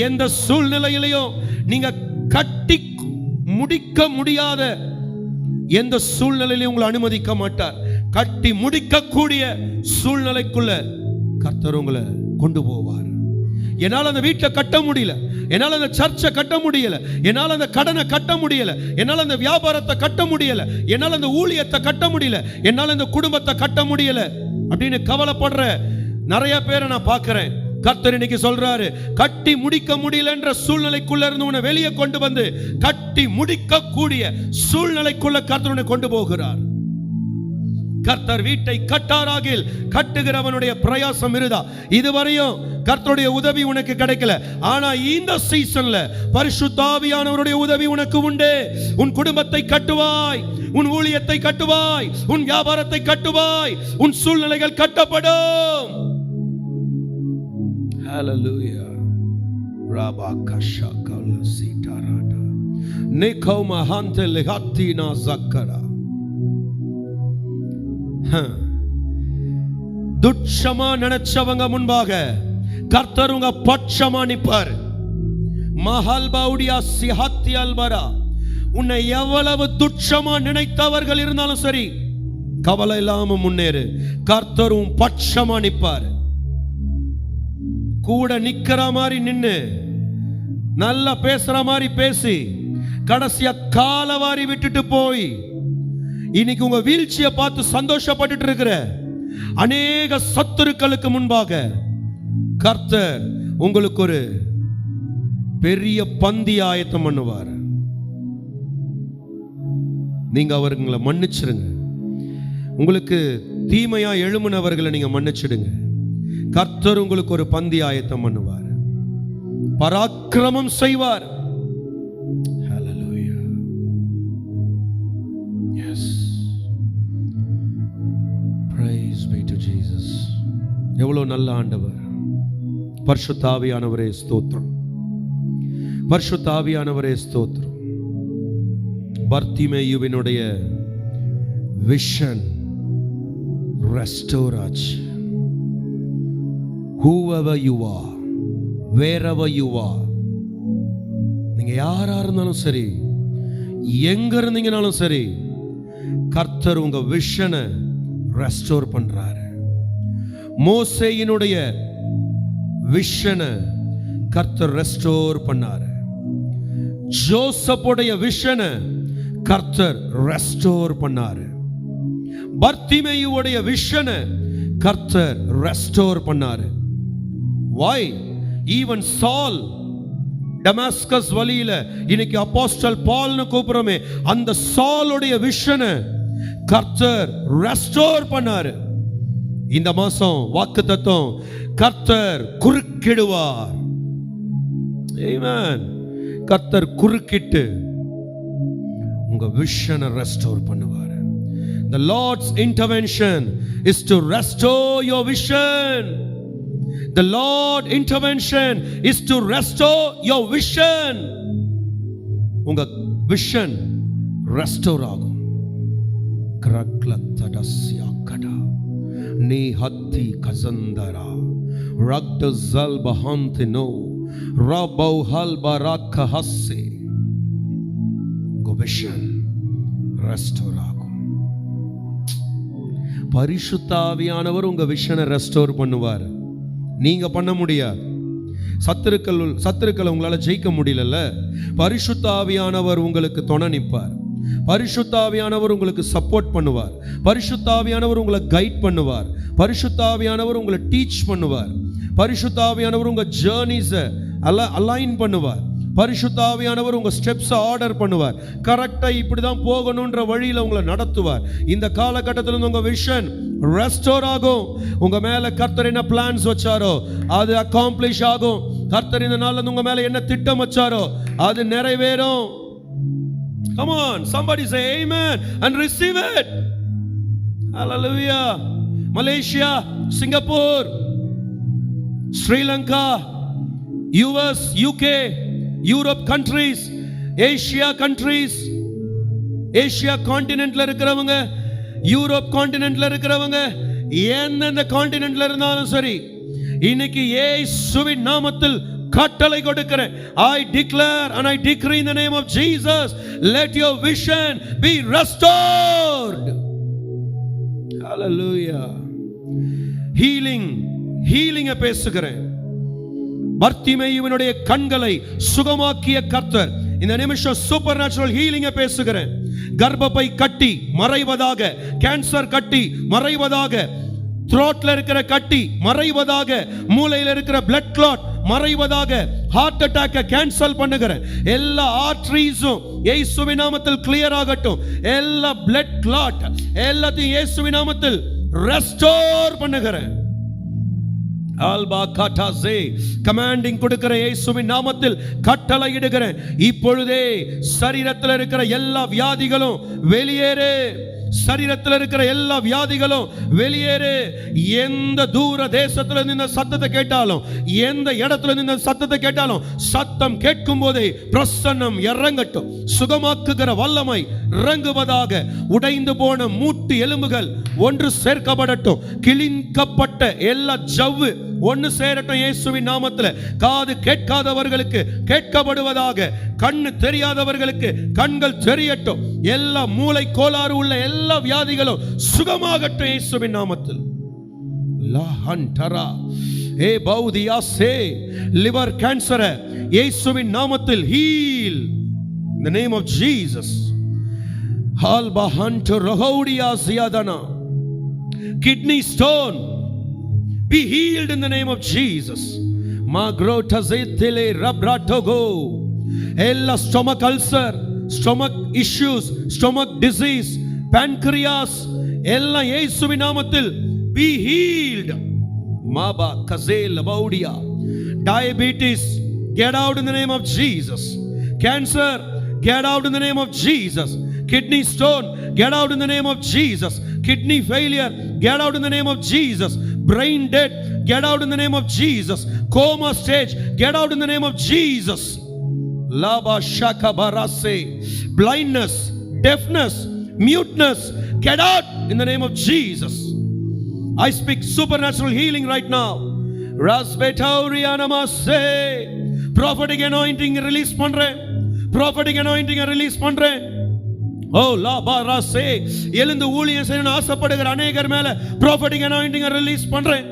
எந்த சூழ்நிலையிலையும் நீங்க கட்டி முடிக்க முடியாத எந்த சூழ்நிலையிலும் உங்களை அனுமதிக்க மாட்டார். கட்டி முடிக்கக்கூடிய சூழ்நிலைக்குள்ள கர்த்தர் உங்களை கொண்டு போவார். என்னால் அந்த வீட்டை கட்ட முடியல, என்னால் அந்த சர்ச்சை கட்ட முடியல, என்னால் அந்த கடனை கட்ட முடியல, என்னால் அந்த வியாபாரத்தை கட்ட முடியல, என்னால் அந்த ஊழியத்தை கட்ட முடியல, என்னால் அந்த குடும்பத்தை கட்ட முடியல அப்படின்னு கவலைப்படுற நிறைய பேரை நான் பார்க்கிறேன். கர்த்தர் இன்னைக்கு சொல்றாரு, கட்டி முடிக்க முடியலன்ற சூழ்நிலைக்குள்ள இருந்து உன்னை வெளியே கொண்டு வந்து கட்டி முடிக்க கூடிய சூழ்நிலைக்குள்ள கர்த்தர் உன்னை கொண்டு போகிறார். கர்த்தர் வீட்டை கட்டாராகில் கட்டுகிறவனுடைய பிரயாசம் இருதா. இதுவரையும் கர்த்தருடைய உதவி உனக்கு கிடைக்கல, ஆனா இந்த சீசன்ல பரிசுத்த ஆவியானவருடைய உதவி உனக்கு உண்டு. உன் குடும்பத்தை கட்டுவாய், உன் ஊழியத்தை கட்டுவாய், உன் வியாபாரத்தை கட்டுவாய், உன் சூழ்நிலைகள் கட்டப்படும். Hallelujah. Rabakasha kala sitarada. Nekoma hante lehatina zakara. துட்சமா நினைச்சவங்க முன்பாக கர்த்தர் உங்க பட்சமா நிப்பார். மஹால் பவுடியா சிஹத்தி அல்பரா. உன்னை எவ்வளவு துட்சமா நினைத்தவர்கள் இருந்தாலும் சரி, கவலை இல்லாம முன்னேறு. கர்த்தரும் பட்சமா நிப்பாரு. கூட நிக்கிற மாதிரி நின்னு, நல்லா பேசுற மாதிரி பேசி, கடைசியா காலவாரி விட்டுட்டு போய் இன்னைக்கு உங்க வீழ்ச்சியை பார்த்து சந்தோஷப்பட்டுட்டு இருக்கிற அநேக சத்துருக்களுக்கு முன்பாக கர்த்தர் உங்களுக்கு ஒரு பெரிய பந்தி ஆயத்தம் பண்ணுவார். நீங்க அவர்களை மன்னிச்சிருங்க. உங்களுக்கு தீமையா எழுமுனவர்களை நீங்க மன்னிச்சிடுங்க. கர்த்தர் உங்களுக்கு ஒரு பந்தி ஆயத்தம் பண்ணுவார். பராக்கிரமம் செய்வார். Hallelujah. Yes. Praise be to Jesus. எவ்வளவு நல்ல ஆண்டவர். பரிசுத்த ஆவியானவரே ஸ்தோத்திரம். பரிசுத்த ஆவியானவரே ஸ்தோத்திரம். பர்த்திமேயுவினுடைய விஷன் ரெஸ்டோர் ஆச்சு. Whoever you are, wherever you are, நீங்க யாரா இருந்தாலும் சரி, எங்க இருந்தீங்கனாலும் சரி, கர்த்தர் உங்க விஷனை ரெஸ்டோர் பண்றாரு. மோசேயினுடைய விஷனை கர்த்தர் ரெஸ்டோர் பண்ணாரு. ஜோசப்புடைய விஷனை கர்த்தர் ரெஸ்டோர் பண்ணாரு. பர்த்திமேயுவுடைய விஷனை கர்த்தர் ரெஸ்டோர் பண்ணாரு. Why? Even Saul, டமாஸ்கஸ் வழியில இன்னைக்கு அப்போஸ்தல் பால்னு கூப்பிடுறோமே, அந்த சாலுடைய விஷனை கர்த்தர் ரெஸ்டோர் பண்ணாரு. இந்த மாசம் வாக்குத்தத்தம், கர்த்தர் குறுக்கிடுவார். ஆமென். கர்த்தர் குறுக்கிட்டு உங்க விஷனை ரெஸ்டோர் பண்ணுவார். The Lord's intervention is to restore your vision. The Lord intervention is to restore your vision. உங்க விஷன் ரெஸ்டோர் ஆகும். கிரக்லத்தடஸ்யா கட நீ ஹத்தி கசந்தரா ரக்த ஜல்பஹந்தினோ ரபௌ ஹல்பரக்க ஹஸ்ஸே. உங்க விஷன் ரெஸ்டோர் ஆகும். பரிசுத்த ஆவியானவர் உங்க விஷனை ரெஸ்டோர் பண்ணுவார். நீங்க பண்ண முடியாது. சத்துருக்களை உங்களால ஜெயிக்க முடியல. பரிசுத்த ஆவியானவர் உங்களுக்கு துணை நிற்பார். பரிசுத்த ஆவியானவர் உங்களுக்கு சப்போர்ட் பண்ணுவார். பரிசுத்த ஆவியானவர் உங்களை கைட் பண்ணுவார். பரிசுத்த ஆவியானவர் உங்களை டீச் பண்ணுவார். பரிசுத்த ஆவியானவர் உங்க ஜர்னிஸை அலைன் பண்ணுவார். பரிசுத்த ஆவியானவர் உங்க ஸ்டெப்ஸை ஆர்டர் பண்ணுவார். கரெக்டா இப்படிதான் போகணும்ன்ற வழியில உங்களை நடத்துவார். இந்த காலகட்டத்தில் உங்க விஷன் ரெஸ்டோர் ஆகும். உங்க மேல கர்த்தர் என்ன பிளான்ஸ் வச்சாரோ அது அக்காம்ப்ளிஷ் ஆகும். கர்த்தர் இந்த நாள்ல உங்க மேல என்ன திட்டம் வச்சாரோ அது நிறைவேறும். Come on, somebody say amen and receive it. Hallelujah. Malaysia, Singapore, Sri Lanka, US, UK, Europe countries, Asia countries, Asia கான்டினென்ட்ல இருக்கிறவங்க, யூரோப் கான்டினென்ட்ல இருக்கிறவங்க, எந்தெந்த கான்டினென்ட்ல இருந்தாலும் சரி, இன்னைக்கு இயேசுவின் நாமத்தில் கட்டளை கொடுக்கிறேன். I declare and I decree in the name of Jesus, let your vision be restored. Hallelujah. healing பேசுகிறேன். பர்த்திமேயுவினுடைய கண்களை சுகமாக்கிய கர்த்தர் இந்த நிமிஷம் சூப்பர் நேச்சுரல் ஹீலிங்கை பேசுகிறேன். கர்ப்பப்பை கட்டி மறைவதாக, கேன்சர் கட்டி மறைவதாக, த்ரோட்ல இருக்கிற கட்டி மறைவதாக, மூளையில் இருக்கிற பிளட் கிளாட் மறைவதாக, ஹார்ட் அட்டாக்கை கேன்சல் பண்ணுகிறேன். எல்லா ஆர்டரிஸும் இயேசுவின் நாமத்தில் கிளியர் ஆகட்டும். எல்லா பிளட் கிளாட் எல்லாத்தையும் இயேசுவின் நாமத்தில் ரெஸ்டோர் பண்ணுகிறேன். ஆல்பா கட்டாசே கமாண்டிங் கொடுக்கிற இயேசுவின் நாமத்தில் கட்டளை இடுகிறேன். இப்பொழுதே சரீரத்தில் இருக்கிற எல்லா வியாதிகளும் வெளியேறு. சரீரத்தில் இருக்கிற எல்லா வியாதிகளும் வெளியேறு. எந்த தூர தேசத்துல நின்ற சத்தத்தை கேட்டாலும், எந்த இடத்துல நின்ற சத்தத்தை கேட்டாலும், சத்தம் கேட்கும் போதே பிரசன்னம் இறங்கட்டும். சுகமாக்குகிற வல்லமை இறங்குவதாக. உடைந்து போன மூட்டு எலும்புகள் ஒன்று சேர்க்கப்படட்டும். கிழிக்கப்பட்ட எல்லா ஜவ்வு ஒன்னு சேரட்டும் இயேசுவின் நாமத்தில். காது கேட்காதவர்களுக்கு கேட்கப்படுவதாக, கண்ணு தெரியாதவர்களுக்கு கண்கள் தெரியட்டும். எல்லா மூளை கோளாறு உள்ள எல்லா வியாதிகளும் சுகமாகட்டும் இயேசுவின் நாமத்தில். லிவர் கேன்சர் இயேசுவின் நாமத்தில் heel in the name of Jesus. Kidney stone be healed in the name of Jesus. Ella stomach ulcer, stomach issues, stomach disease, pancreas, ella Yesuviன் நாமத்தில் be healed. Maba kazel baudia. Diabetes, get out in the name of Jesus. Cancer, get out in the name of Jesus. Kidney stone, get out in the name of Jesus. Kidney failure, get out in the name of Jesus. Brain dead, get out in the name of Jesus. Coma stage, get out in the name of Jesus. Laba shaka barase. Blindness, deafness, muteness, get out in the name of Jesus. I speak supernatural healing right now. Rasbetaurianamase. Prophetic anointing release பண்றேன். Prophetic anointing release பண்றேன். ஓ லாபாராசே, எழுந்து ஊழியம் செய்யணும்னு ஆசைப்படுகிற அநேகர் மேல prophetic anointing ரிலீஸ் பண்றேன்.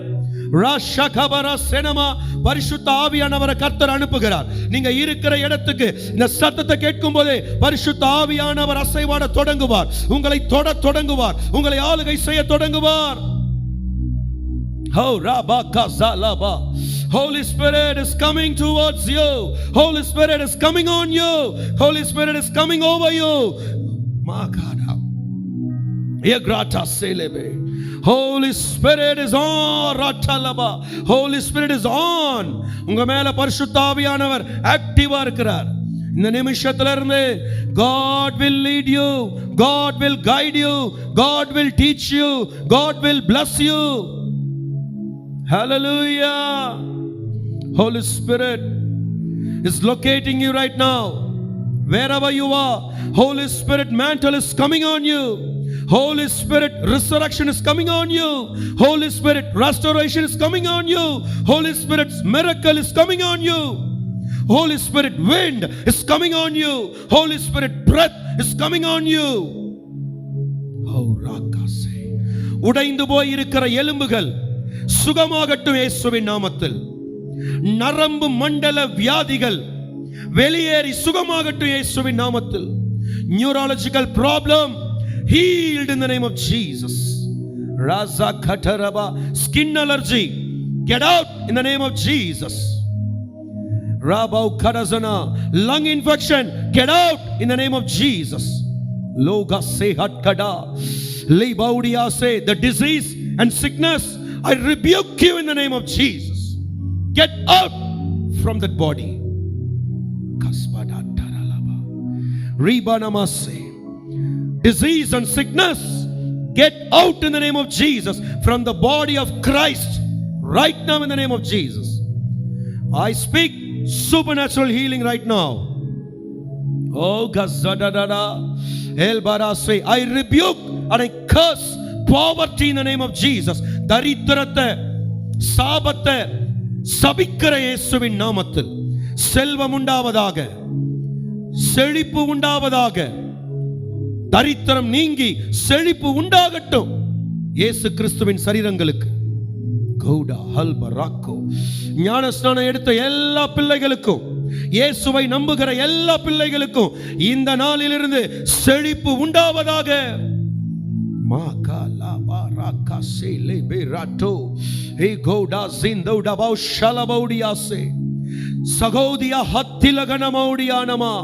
ராஷகபரா செனமா, பரிசுத்த ஆவியானவரை கர்த்தர் அனுப்புகிறார். நீங்க இருக்கிற இடத்துக்கு இந்த சத்தத்தை கேட்கும் போதே பரிசுத்த ஆவியானவர் அசைவாட தொடங்குவார். உங்களை தொடங்குவார். உங்களை ஆளுகை செய்ய தொடங்குவார். Oh rabaka zalaba. Holy Spirit is coming towards you. Holy Spirit is coming on you. Holy Spirit is coming over you. Makada Yagrata selebe. Holy Spirit is on. Ratalaba. Holy Spirit is on. உங்க மேல பரிசுத்த ஆவியானவர் ஆக்டிவா இருக்கிறார். இந்த நிமிஷத்துல இருந்து God will lead you, God will guide you, God will teach you, God will bless you. Hallelujah. Holy Spirit is locating you right now. Wherever you are, Holy Spirit mantle is coming on you. Holy Spirit resurrection is coming on you. Holy Spirit restoration is coming on you. Holy Spirit's miracle is coming on you. Holy Spirit wind is coming on you. Holy Spirit breath is coming on you. Oh rakase. உடைந்து போய் இருக்கிற எலும்புகள் சுகமாகட்டும் இயேசுவின் நாமத்தில். நரம்பு மண்டல வியாதிகள் வெளியேறி சுகமாகட்டும் இயேசுவின் நாமத்தில். Neurological problem healed in the name of Jesus. Raza kataraba. Skin allergy, get out in the name of Jesus. Rabau karazana. Lung infection, get out in the name of Jesus. Loga sehat kada. Libaudia say, the disease and sickness, I rebuke you in the name of Jesus. Get out from that body. Kaspada taralaba. Ribanamase. Disease and sickness, get out in the name of Jesus from the body of Christ right now in the name of Jesus. I speak supernatural healing right now. Oh gazadadada elbarase. I rebuke and I curse poverty in the name of Jesus. தரித்திரத்தை சாபத்தை சபிக்கிற இயேசுவின் நாமத்தில் செல்வம் உண்டாவதாக, செழிப்பு உண்டாவதாக, தரித்திரம் நீங்கி செழிப்பு உண்டாகட்டும் இயேசு கிறிஸ்துவின் சரீரங்களுக்கு. கௌடா ஹல்ப ராக்கோ. ஞானஸ்நானம் எடுத்த எல்லா பிள்ளைகளுக்கும், இயேசுவை நம்புகிற எல்லா பிள்ளைகளுக்கும் இந்த நாளிலிருந்து செழிப்பு உண்டாவதாக. மாகாலா பாராகா சேலே பெராட்டோ ஹே கௌடா ஜிந்தௌடா பௌ ஷலபௌடியாசே சகோதியா ஹத்திலகனமௌடியானமா.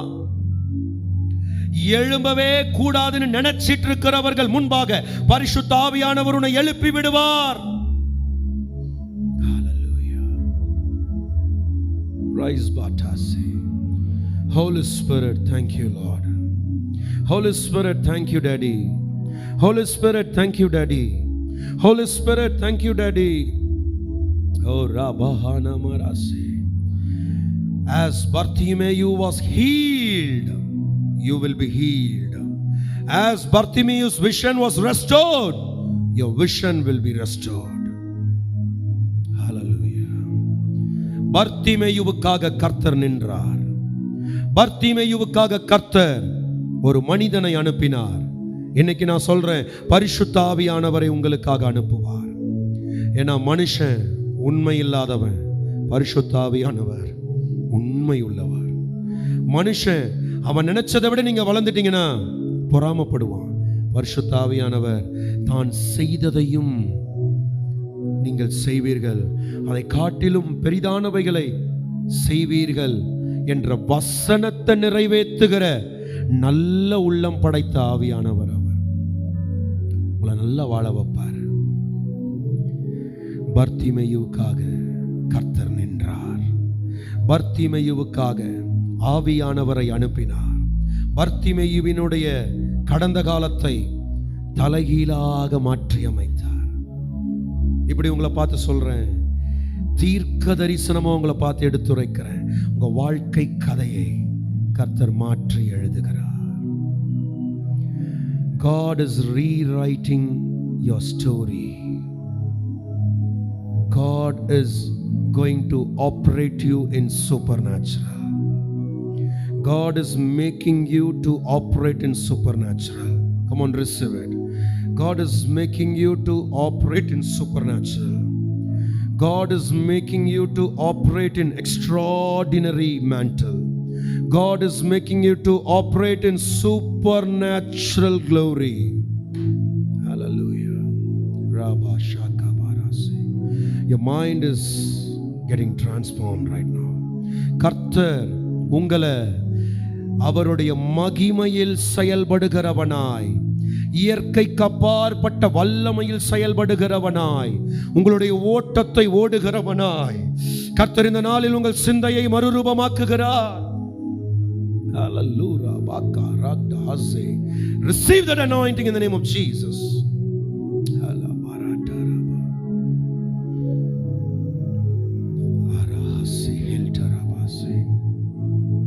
எழும்பவே கூடாதுன்னு நினைச்சிட்டு இருக்கிறவர்கள் முன்பாக பரிசுத்த ஆவியானவர் உன்னை எழுப்பி விடுவார். Hallelujah. Praise Batase. Holy Spirit, thank you Lord. Holy Spirit, thank you Daddy. Holy Spirit, thank you Daddy. Holy Spirit, thank you Daddy. Oh Rabahana Marase. As Bartimaeus was healed, you will be healed. As Bartimaeus' vision was restored, your vision will be restored. Hallelujah. பர்த்திமேயுவுக்காக கர்த்தர் நின்றார். பர்த்திமேயுவுக்காக கர்த்தர் ஒரு மனிதனை அனுப்பினார். இன்னைக்கு நான் சொல்றேன், பரிசுத்த ஆவியானவரை உங்களுக்காக அனுப்புவார். ஏன்னா மனுஷன் உண்மை இல்லாதவன், பரிசுத்த ஆவியானவர் உண்மை உள்ளவர். மனுஷன் அவன் நினைச்சதை விட நீங்க வளர்ந்துட்டீங்கன்னா பொறாமப்படுவான். பரிசுத்த ஆவியானவர் தான் செய்ததையும் நீங்கள் செய்வீர்கள், அதை காட்டிலும் பெரிதானவைகளை செய்வீர்கள் என்ற வசனத்தை நிறைவேற்றுகிற நல்ல உள்ளம் படைத்த ஆவியானவர். அவர் உங்களை நல்லா வாழ வைப்பார். பர்த்திமேயுவுக்காக கர்த்தர் நின்றார். பர்த்திமேயுவுக்காக ஆவியானவரை அனுப்பினார். பர்த்திமேயுவினுடைய கடந்த காலத்தை தலைகீழாக மாற்றி அமைத்தார். இப்படி உங்களை பார்த்து சொல்றேன், தீர்க்க தரிசனமா உங்களை பார்த்து எடுத்துரைக்கிறேன், உங்க வாழ்க்கை கதையை கர்த்தர் மாற்றி எழுதுகிறார். God is rewriting your story. God is going to operate you in supernatural. God is making you to operate in supernatural. Come on, receive it. God is making you to operate in supernatural. God is making you to operate in extraordinary mantle. God is making you to operate in supernatural glory. Hallelujah. Rabba Shaka Barase. Your mind is getting transformed right now. கர்த்தர் உங்களை அவருடைய மகிமையில் செயல்படுகிறவனாய், இயற்கைக்கு அப்பாற்பட்ட வல்லமையில் செயல்படுகிறவனாய், உங்களுடைய ஓட்டத்தை ஓடுகிறவனாய் கர்த்தர் இந்த நாளில் உங்கள் சிந்தையை மறுரூபமாக்குகிறார். Hallelujah. Receive that anointing in the name of Jesus.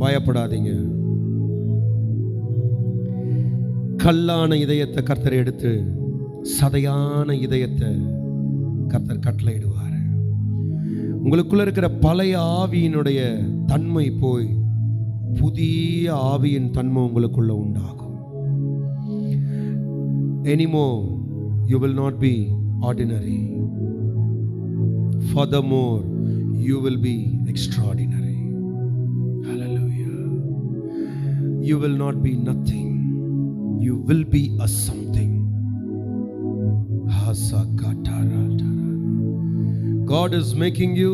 பயப்படாதீங்க. கல்லான இதயத்தை கர்த்தர் எடுத்து சதையான இதயத்தை கர்த்தர் கட்டளையிடுவார். உங்களுக்குள்ள இருக்கிற பழைய ஆவியினுடைய தன்மை போய் புதிய ஆவியின் தன்மை உங்களுக்குள்ள உண்டாகும். Anymore you will not be ordinary. Furthermore you will be extraordinary. Hallelujah. You will not be nothing. You will be a something. God is making you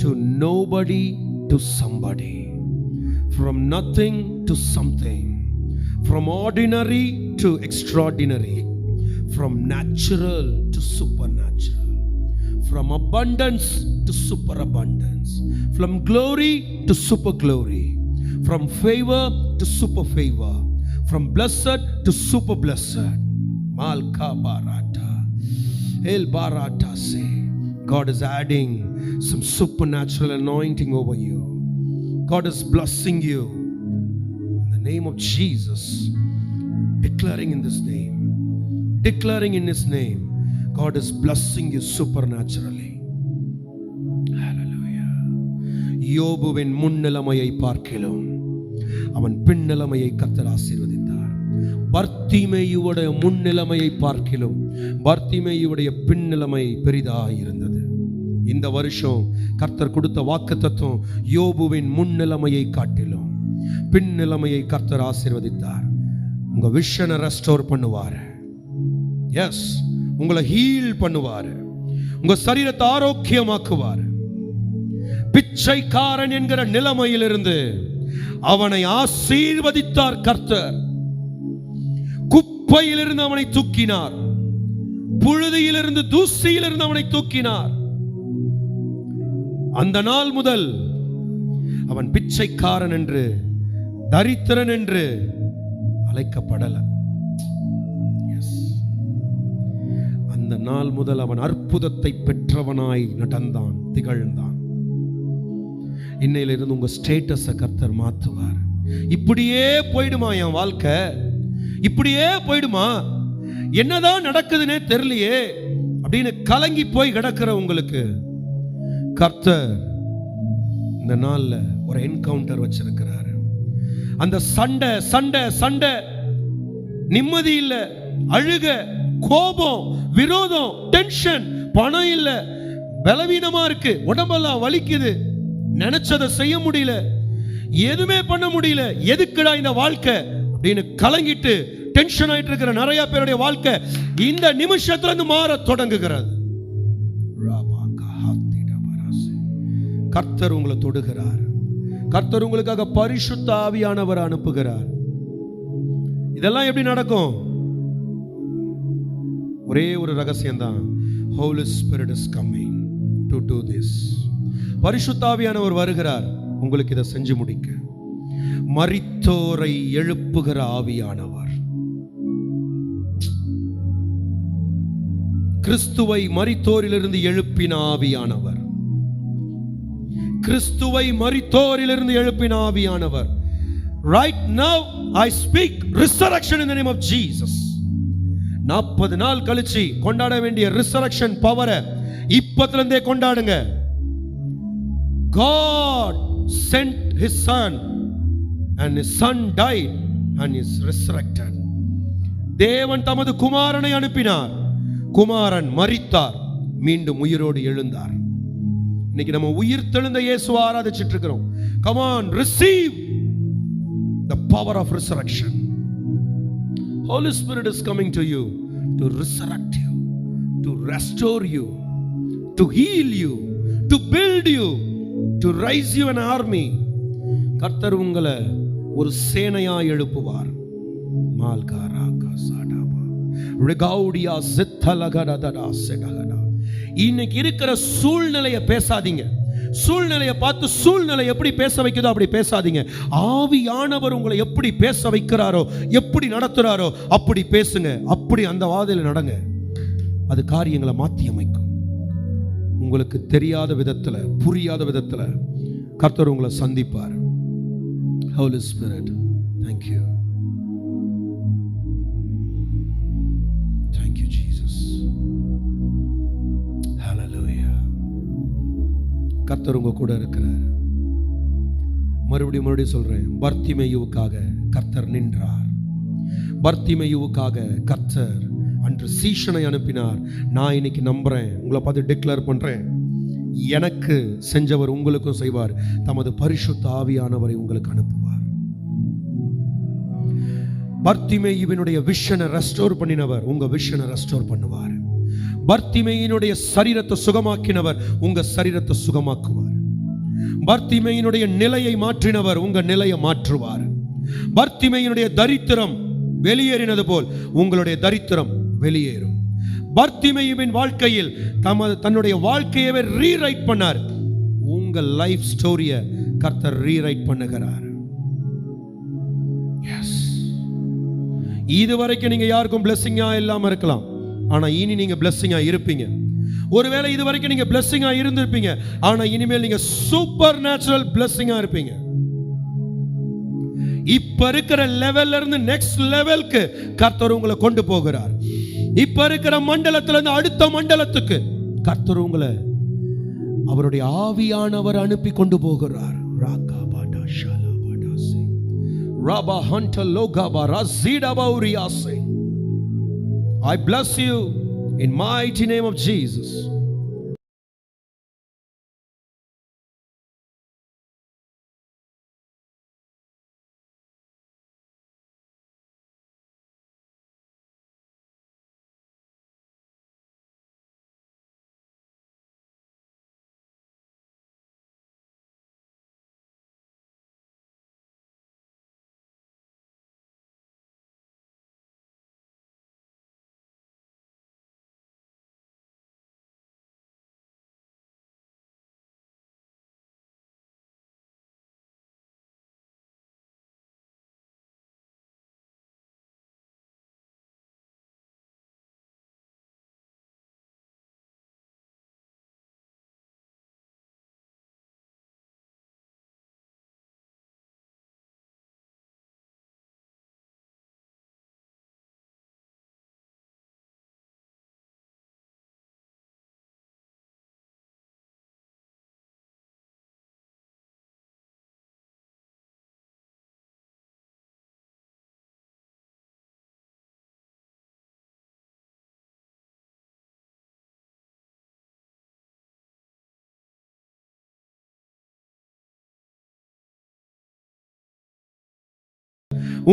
to nobody to somebody. From nothing to something. From ordinary to extraordinary. From natural to supernatural. From abundance to superabundance. From glory to super glory. From favor to super favor. From blessed to super blessed. Malka Barata. El Barata say, God is adding some supernatural anointing over you. God is blessing you. In the name of Jesus. Declaring in this name. Declaring in His name. God is blessing you supernaturally. Hallelujah. யோபுவின் முன்னிலைமையை பார்க்கிலும் அவன் பின்னிலைமையை கர்த்தர் ஆசீர்வதித்தார். பர்த்திமேயுவுடைய முன்னிலைமையை பார்க்கிலும் பர்த்திமேயுவுடைய பின்னிலைமை பெரிதாக இருந்தது. இந்த வருஷம் கர்த்தர் கொடுத்த வாக்குத்தத்தம் யோபுவின் முன்னிலைமையை காட்டிலும் பின்னிலைமையை கர்த்தர் ஆசீர்வதித்தார். உங்க விஷனை ரெஸ்டோர் பண்ணுவார். எஸ், உங்களை ஹீல் பண்ணுவார். உங்க சரீரத்தை ஆரோக்கியமாக்குவார். பிச்சைக்காரன் என்கிற நிலைமையிலிருந்து அவனை ஆசீர்வதித்தார் கர்த்தர். குப்பையிலிருந்து அவனை தூக்கினார். புழுதியிலிருந்து தூசியிலிருந்து அவனை தூக்கினார். அந்த நாள் முதல் அவன் பிச்சைக்காரன் என்று தரித்திரன் என்று அழைக்கப்படல. அந்த நாள் முதல் அவன் அற்புதத்தை பெற்றவனாய் நடந்தான், திகழ்ந்தான். இன்னையிலிருந்து உங்க ஸ்டேட்டஸை கர்த்தர் மாற்றுவார். இப்படியே போயிடுமா என் வாழ்க்கை, இப்படியே போயிடுமா, என்னதான் நடக்குதுன்னே தெரியலையே அப்படின்னு கலங்கி போய் கிடக்கிற உங்களுக்கு கர்த்தர் இந்த நாள்ல ஒரு என்கவுண்டர் வச்சிருக்கிறாரு. அந்த சண்டை சண்டை சண்டை, நிம்மதி இல்ல, அழுக, கோபம், விரோதம், டென்ஷன், பணம் இல்ல, பலவீனமா இருக்கு, உடம்பெல்லாம் வலிக்குது, நினைச்சதை செய்ய முடியல, எதுவுமே பண்ண முடியல, எதுக்குடா இந்த வாழ்க்கை அப்படின்னு கலங்கிட்டு டென்ஷன் ஆயிட்டு இருக்கிற நிறைய பேருடைய வாழ்க்கை இந்த நிமிஷத்துல இருந்து மாற தொடங்குகிறது. கர்த்தர் உங்களை தொடுகிறார். கர்த்தர் உங்களுக்காக பரிசுத்த ஆவியானவர் அனுப்புகிறார். இதெல்லாம் எப்படி நடக்கும்? ஒரே ஒரு ரகசியம் தான். Holy Spirit is coming to do this. பரிசுத்த ஆவியானவர் வருகிறார் உங்களுக்கு இதை செஞ்சு முடிக்க. மரித்தோரை எழுப்புகிற ஆவியானவர், கிறிஸ்துவை மரித்தோரிலிருந்து எழுப்பின ஆவியானவர், கிறிஸ்துவை மரித்தோரிலிருந்து எழுப்பின ஆவியானவர். Right now I speak resurrection in the name of Jesus. 40 நாள் கழிச்சு கொண்டாட வேண்டிய resurrection பவரை இப்பத்துல இருந்தே கொண்டாடுங்க. God sent his son and his son died and is resurrected. தேவன் தமது குமாரனை அனுப்பினார், குமாரன் மரித்தார், மீண்டும் உயிரோடு எழுந்தார். இன்னைக்கு நம்ம உயிர் தெழுந்த இயேசுவை ஆராதிச்சிட்டு இருக்கிறோம். Come on, receive the power of resurrection. Holy Spirit is coming to you to resurrect you, to restore you, to heal you, to build you, to raise you an army. கர்த்தர் உங்களை ஒரு சேனையா எழுப்புவார். மால்காராகா சாடாபா ரிகௌடியா சித்தலகடதடா செடகடா. இன்னைக்கு இருக்கிற சூழ்நிலையை பேசாதீங்க. சூழ்நிலையை பார்த்து சூழ்நிலை எப்படி பேச வைக்குதோ அப்படி பேசாதீங்க. ஆவியானவர் உங்களை எப்படி பேச வைக்கிறாரோ, எப்படி நடத்துறாரோ அப்படி பேசுங்க. அப்படி அந்த வாதையில் நடங்க. அது காரியங்களை மாற்றி அமைக்கும். உங்களுக்கு தெரியாத விதத்தில், புரியாத விதத்தில் கர்த்தர் உங்களை சந்திப்பார். Holy Spirit, thank you. Thank you Jesus. Hallelujah. கர்த்தர் உங்க கூட இருக்கிறார். மறுபடியும் சொல்றேன், பர்த்திமேயுவுக்காக கர்த்தர் நின்றார். பர்த்திமேயுவுக்காக கர்த்தர் அன்று சீஷனை அனுப்பினார். நான் இன்னைக்கு நம்புறேன், உங்களை பார்த்து டிக்ளேர் பண்றேன், எனக்கு செஞ்சவர் உங்களுக்கும் செய்வார். தமது பரிசுத்த ஆவியானவரை உங்களுக்கு அனுப்புவார். பர்த்திமேயுவினுடைய விஷனை ரெஸ்டோர் பண்ணினவர் உங்க விஷனை ரெஸ்டோர் பண்ணுவார். பர்த்திமேயினுடைய சரீரத்தை சுகமாக்கினவர் உங்க சரீரத்தை சுகமாக்குவார். பர்த்திமேயினுடைய நிலையை மாற்றினவர் உங்க நிலையை மாற்றுவார். பர்த்திமேயினுடைய தரித்திரம் வெளியேறினது போல் உங்களுடைய தரித்திரம் வெளியேறும். பர்த்திமேயுவின் வாழ்க்கையில் தன்னுடைய வாழ்க்கையவே ரீரைட் பண்ணார். உங்க லைஃப் ஸ்டோரியை கர்த்தர் ரீரைட் பண்ணுகிறார். இதுவரைக்கும் நீங்க யாருக்கும் பிளெஸிங்கா இல்லாம இருக்கலாம், ஆனா இனி நீங்க பிளெஸிங்கா இருப்பீங்க. ஒருவேளை இதுவரைக்கும் நீங்க பிளெஸிங்கா இருந்திருப்பீங்க, ஆனா இனிமேல் நீங்க சூப்பர் நேச்சுரல் பிளெஸிங்கா இருப்பீங்க. இப்ப இருக்கிற லெவல்ல இருந்து நெக்ஸ்ட் லெவலுக்கு கர்த்தர் உங்களை கொண்டு போகிறார். இப்ப இருக்கிற மண்டலத்துல இருந்து அடுத்த மண்டலத்துக்கு கர்த்தர் உங்களை அவருடைய ஆவியானவர் அனுப்பி கொண்டு போகிறார். ராகாபாடா ஷாலாபாடாசே Rafah hanta லோகாபா ராசிடாபா உரியாசே. I bless you in mighty name of Jesus.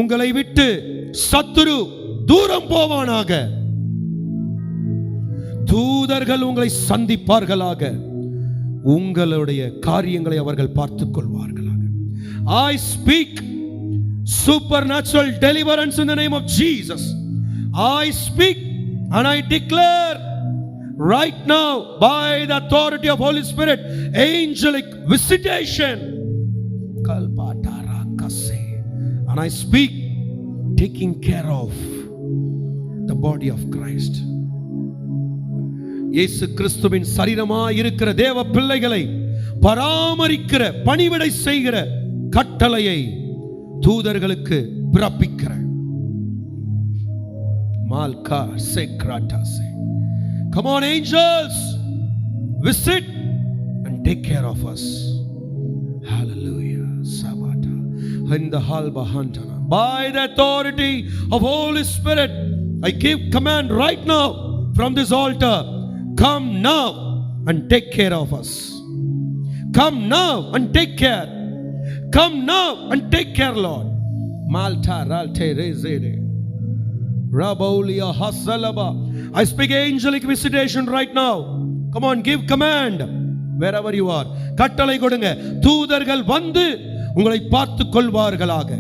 உங்களை விட்டு சத்துரு தூரம் போவானாக. தூதர்கள் உங்களை சந்திப்பார்களாக. உங்களுடைய காரியங்களை அவர்கள் பார்த்துக் கொள்வார்களாக. I speak supernatural deliverance in the name of Jesus. I speak and I declare right now by the authority of Holy Spirit angelic visitation. And I speak taking care of the body of Christ. இயேசு கிறிஸ்துவின் சரீரமாய் இருக்கிற தேவ பிள்ளைகளை பராமரிக்கிற, பணிவிடை செய்கிற கட்டளையை தூதர்களுக்கு பிறப்பிக்கிற Malka சேக்ராட்டாசே. Come on angels, visit and take care of us. Hallelujah. Sabata in the halba hantana. By the authority of Holy Spirit, I give command right now from this altar. Come now and take care of us. Come now and take care. Come now and take care, Lord. Malta ralte rezede. Rabaulia hasalaba. I speak angelic visitation right now. Come on, give command wherever you are. கட்டளை கொடுங்க. தூதர்கள் வந்து உங்களை பார்த்துக் கொள்வார்களாக.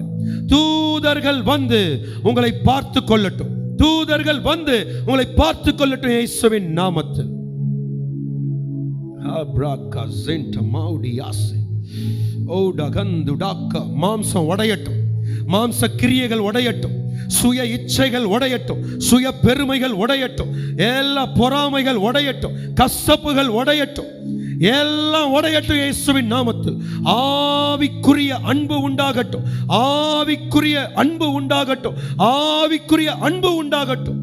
தூதர்கள் வந்து உங்களை பார்த்துக் கொள்ளட்டும். தூதர்கள் வந்து உங்களை பார்த்துக் கொள்ளட்டும் இயேசுவின் நாமத்தில். மாம்சம் உடையட்டும், மாம்ச கிரியைகள் உடையட்டும், சுய இச்சைகள் உடையட்டும், சுய பெருமைகள் உடையட்டும், எல்லா பொறாமைகள் உடையட்டும், கசப்புகள் உடையட்டும், எல்லாம் உடையட்டும் இயேசுவின் நாமத்தில். ஆவிக்குரிய அன்பு உண்டாகட்டும், ஆவிக்குரிய அன்பு உண்டாகட்டும், ஆவிக்குரிய அன்பு உண்டாகட்டும்.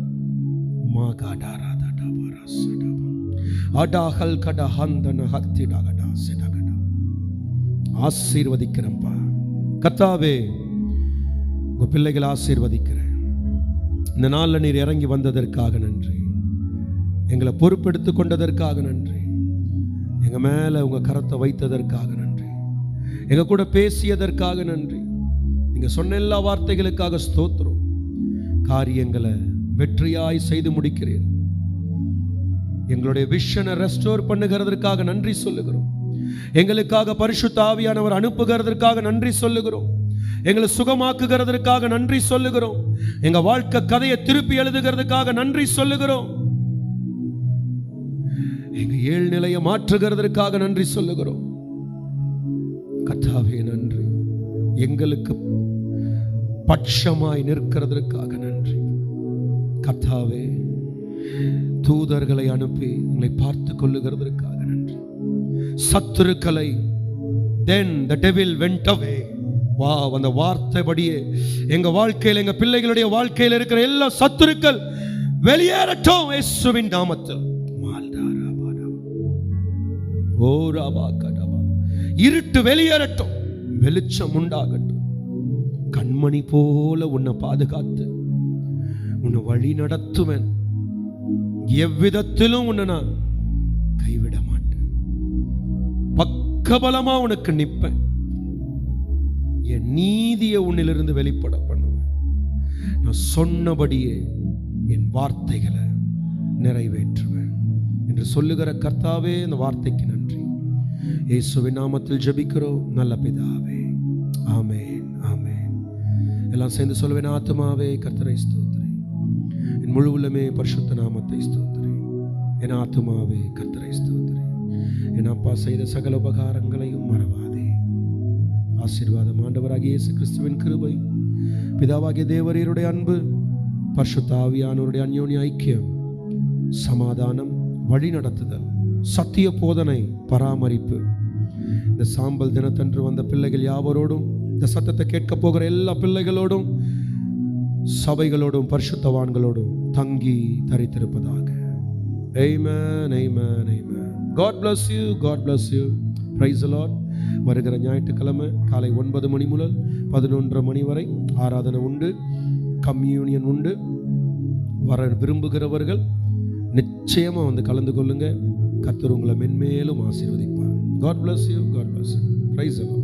ஆசீர்வதிக்கிறேன்ப்பா கர்த்தாவே, உங்க பிள்ளைகள் ஆசீர்வதிக்கிறேன். இந்த நாளில் நீர் இறங்கி வந்ததற்காக நன்றி. எங்களை பொறுப்பெடுத்து கொண்டதற்காக நன்றி. எங்க மேல உங்க கரத்தை வைத்ததற்காக நன்றி. எங்க கூட பேசியதற்காக நன்றி. நீங்க சொன்ன எல்லா வார்த்தைகளுக்காக ஸ்தோத்திரம். காரியங்களை வெற்றியாய் செய்து முடிக்கிறீர். எங்களுடைய விஷனை ரெஸ்டோர் பண்ணுகிறதற்காக நன்றி சொல்லுகிறோம். எங்களுக்காக பரிசுத்த ஆவியானவர் அனுப்புகிறதற்காக நன்றி சொல்லுகிறோம். எங்களை சுகமாக்குகிறதற்காக நன்றி சொல்லுகிறோம். எங்க வாழ்க்கை கதையை திருப்பி எழுதுகிறதுக்காக நன்றி சொல்லுகிறோம். எங்க ஏழ்நிலையை மாற்றுகிறதற்காக நன்றி சொல்லுகிறோம். கர்த்தாவே நன்றி. எங்களுக்கு பட்சமாய் நிற்கிறதற்காக நன்றி. கர்த்தாவே, தூதர்களை அனுப்பி எங்களை பார்த்து கொள்ளுகிறதற்காக நன்றி. சத்துருக்களை then the devil went away. வா, அந்த வார்த்தைப்படியே எங்க வாழ்க்கையில், எங்க பிள்ளைகளுடைய வாழ்க்கையில் இருக்கிற எல்லா சத்துருக்கள் வெளியேறட்டும் இயேசுவின் நாமத்தில். இருட்டு வெளியேறட்டும், வெளிச்சம் உண்டாகட்டும். கண்மணி போல உன்னை பாதுகாத்து உன்னை வழி நடத்துவேன். எவ்விதத்திலும் உன்னை நான் கைவிட மாட்டேன். பக்கபலமா உனக்கு நிற்பேன். என் நீதியை உன்னிலிருந்து வெளிப்பட பண்ணுவேன். நான் சொன்னபடியே என் வார்த்தைகளை நிறைவேற்றுவேன் என்று சொல்லுகிற கர்த்தாவே, இந்த வார்த்தைக்கு நன்றி. இயேசுவின் நாமத்தில் ஜெபிக்கிறோம் நல்ல பிதாவே. ஆமென், ஆமென். எல்லாம் சேர்ந்து சொல்லுவேன். ஆத்துமாவே கர்த்தரை ஸ்தோத்திரி, என் முழு உள்ளமே பரிசுத்த நாமத்தை ஸ்தோத்திரி. என் ஆத்துமாவே கர்த்தரை ஸ்தோத்திரி. என் அப்பா செய்த சகல உபகாரங்களையும் மறவாதே. ஆசீர்வாதம் ஆண்டவராகிய இயேசு கிறிஸ்துவின் கிருபை, பிதாவாகிய தேவரீருடைய அன்பு, பரிசுத்த ஆவியானவருடைய அந்யோன்ய ஐக்கியம், சமாதானம், வழி நடத்துதல், சத்திய போதனை, பராமரிப்பு இந்த சாம்பல் தினத்தன்று வந்த பிள்ளைகள் யாவரோடும், இந்த சத்தத்தை கேட்க போகிற எல்லா பிள்ளைகளோடும், சபைகளோடும், பரிசுத்தவான்களோடும் தங்கி தரித்திருப்பதாக. Amen, amen, amen. God bless you, God bless you. Praise the Lord. வருகிற ஞாயிற்றுக்கிழமை காலை 9 மணி முதல் 11:30 மணி வரை ஆராதனை உண்டு, கம்யூனியன் உண்டு. வர விரும்புகிறவர்கள் நிச்சயமாக வந்து கலந்து கொள்ளுங்க. கர்த்தர் உங்களை மென்மேலும் ஆசீர்வதிப்பார். God bless you, God bless you. Praise the Lord.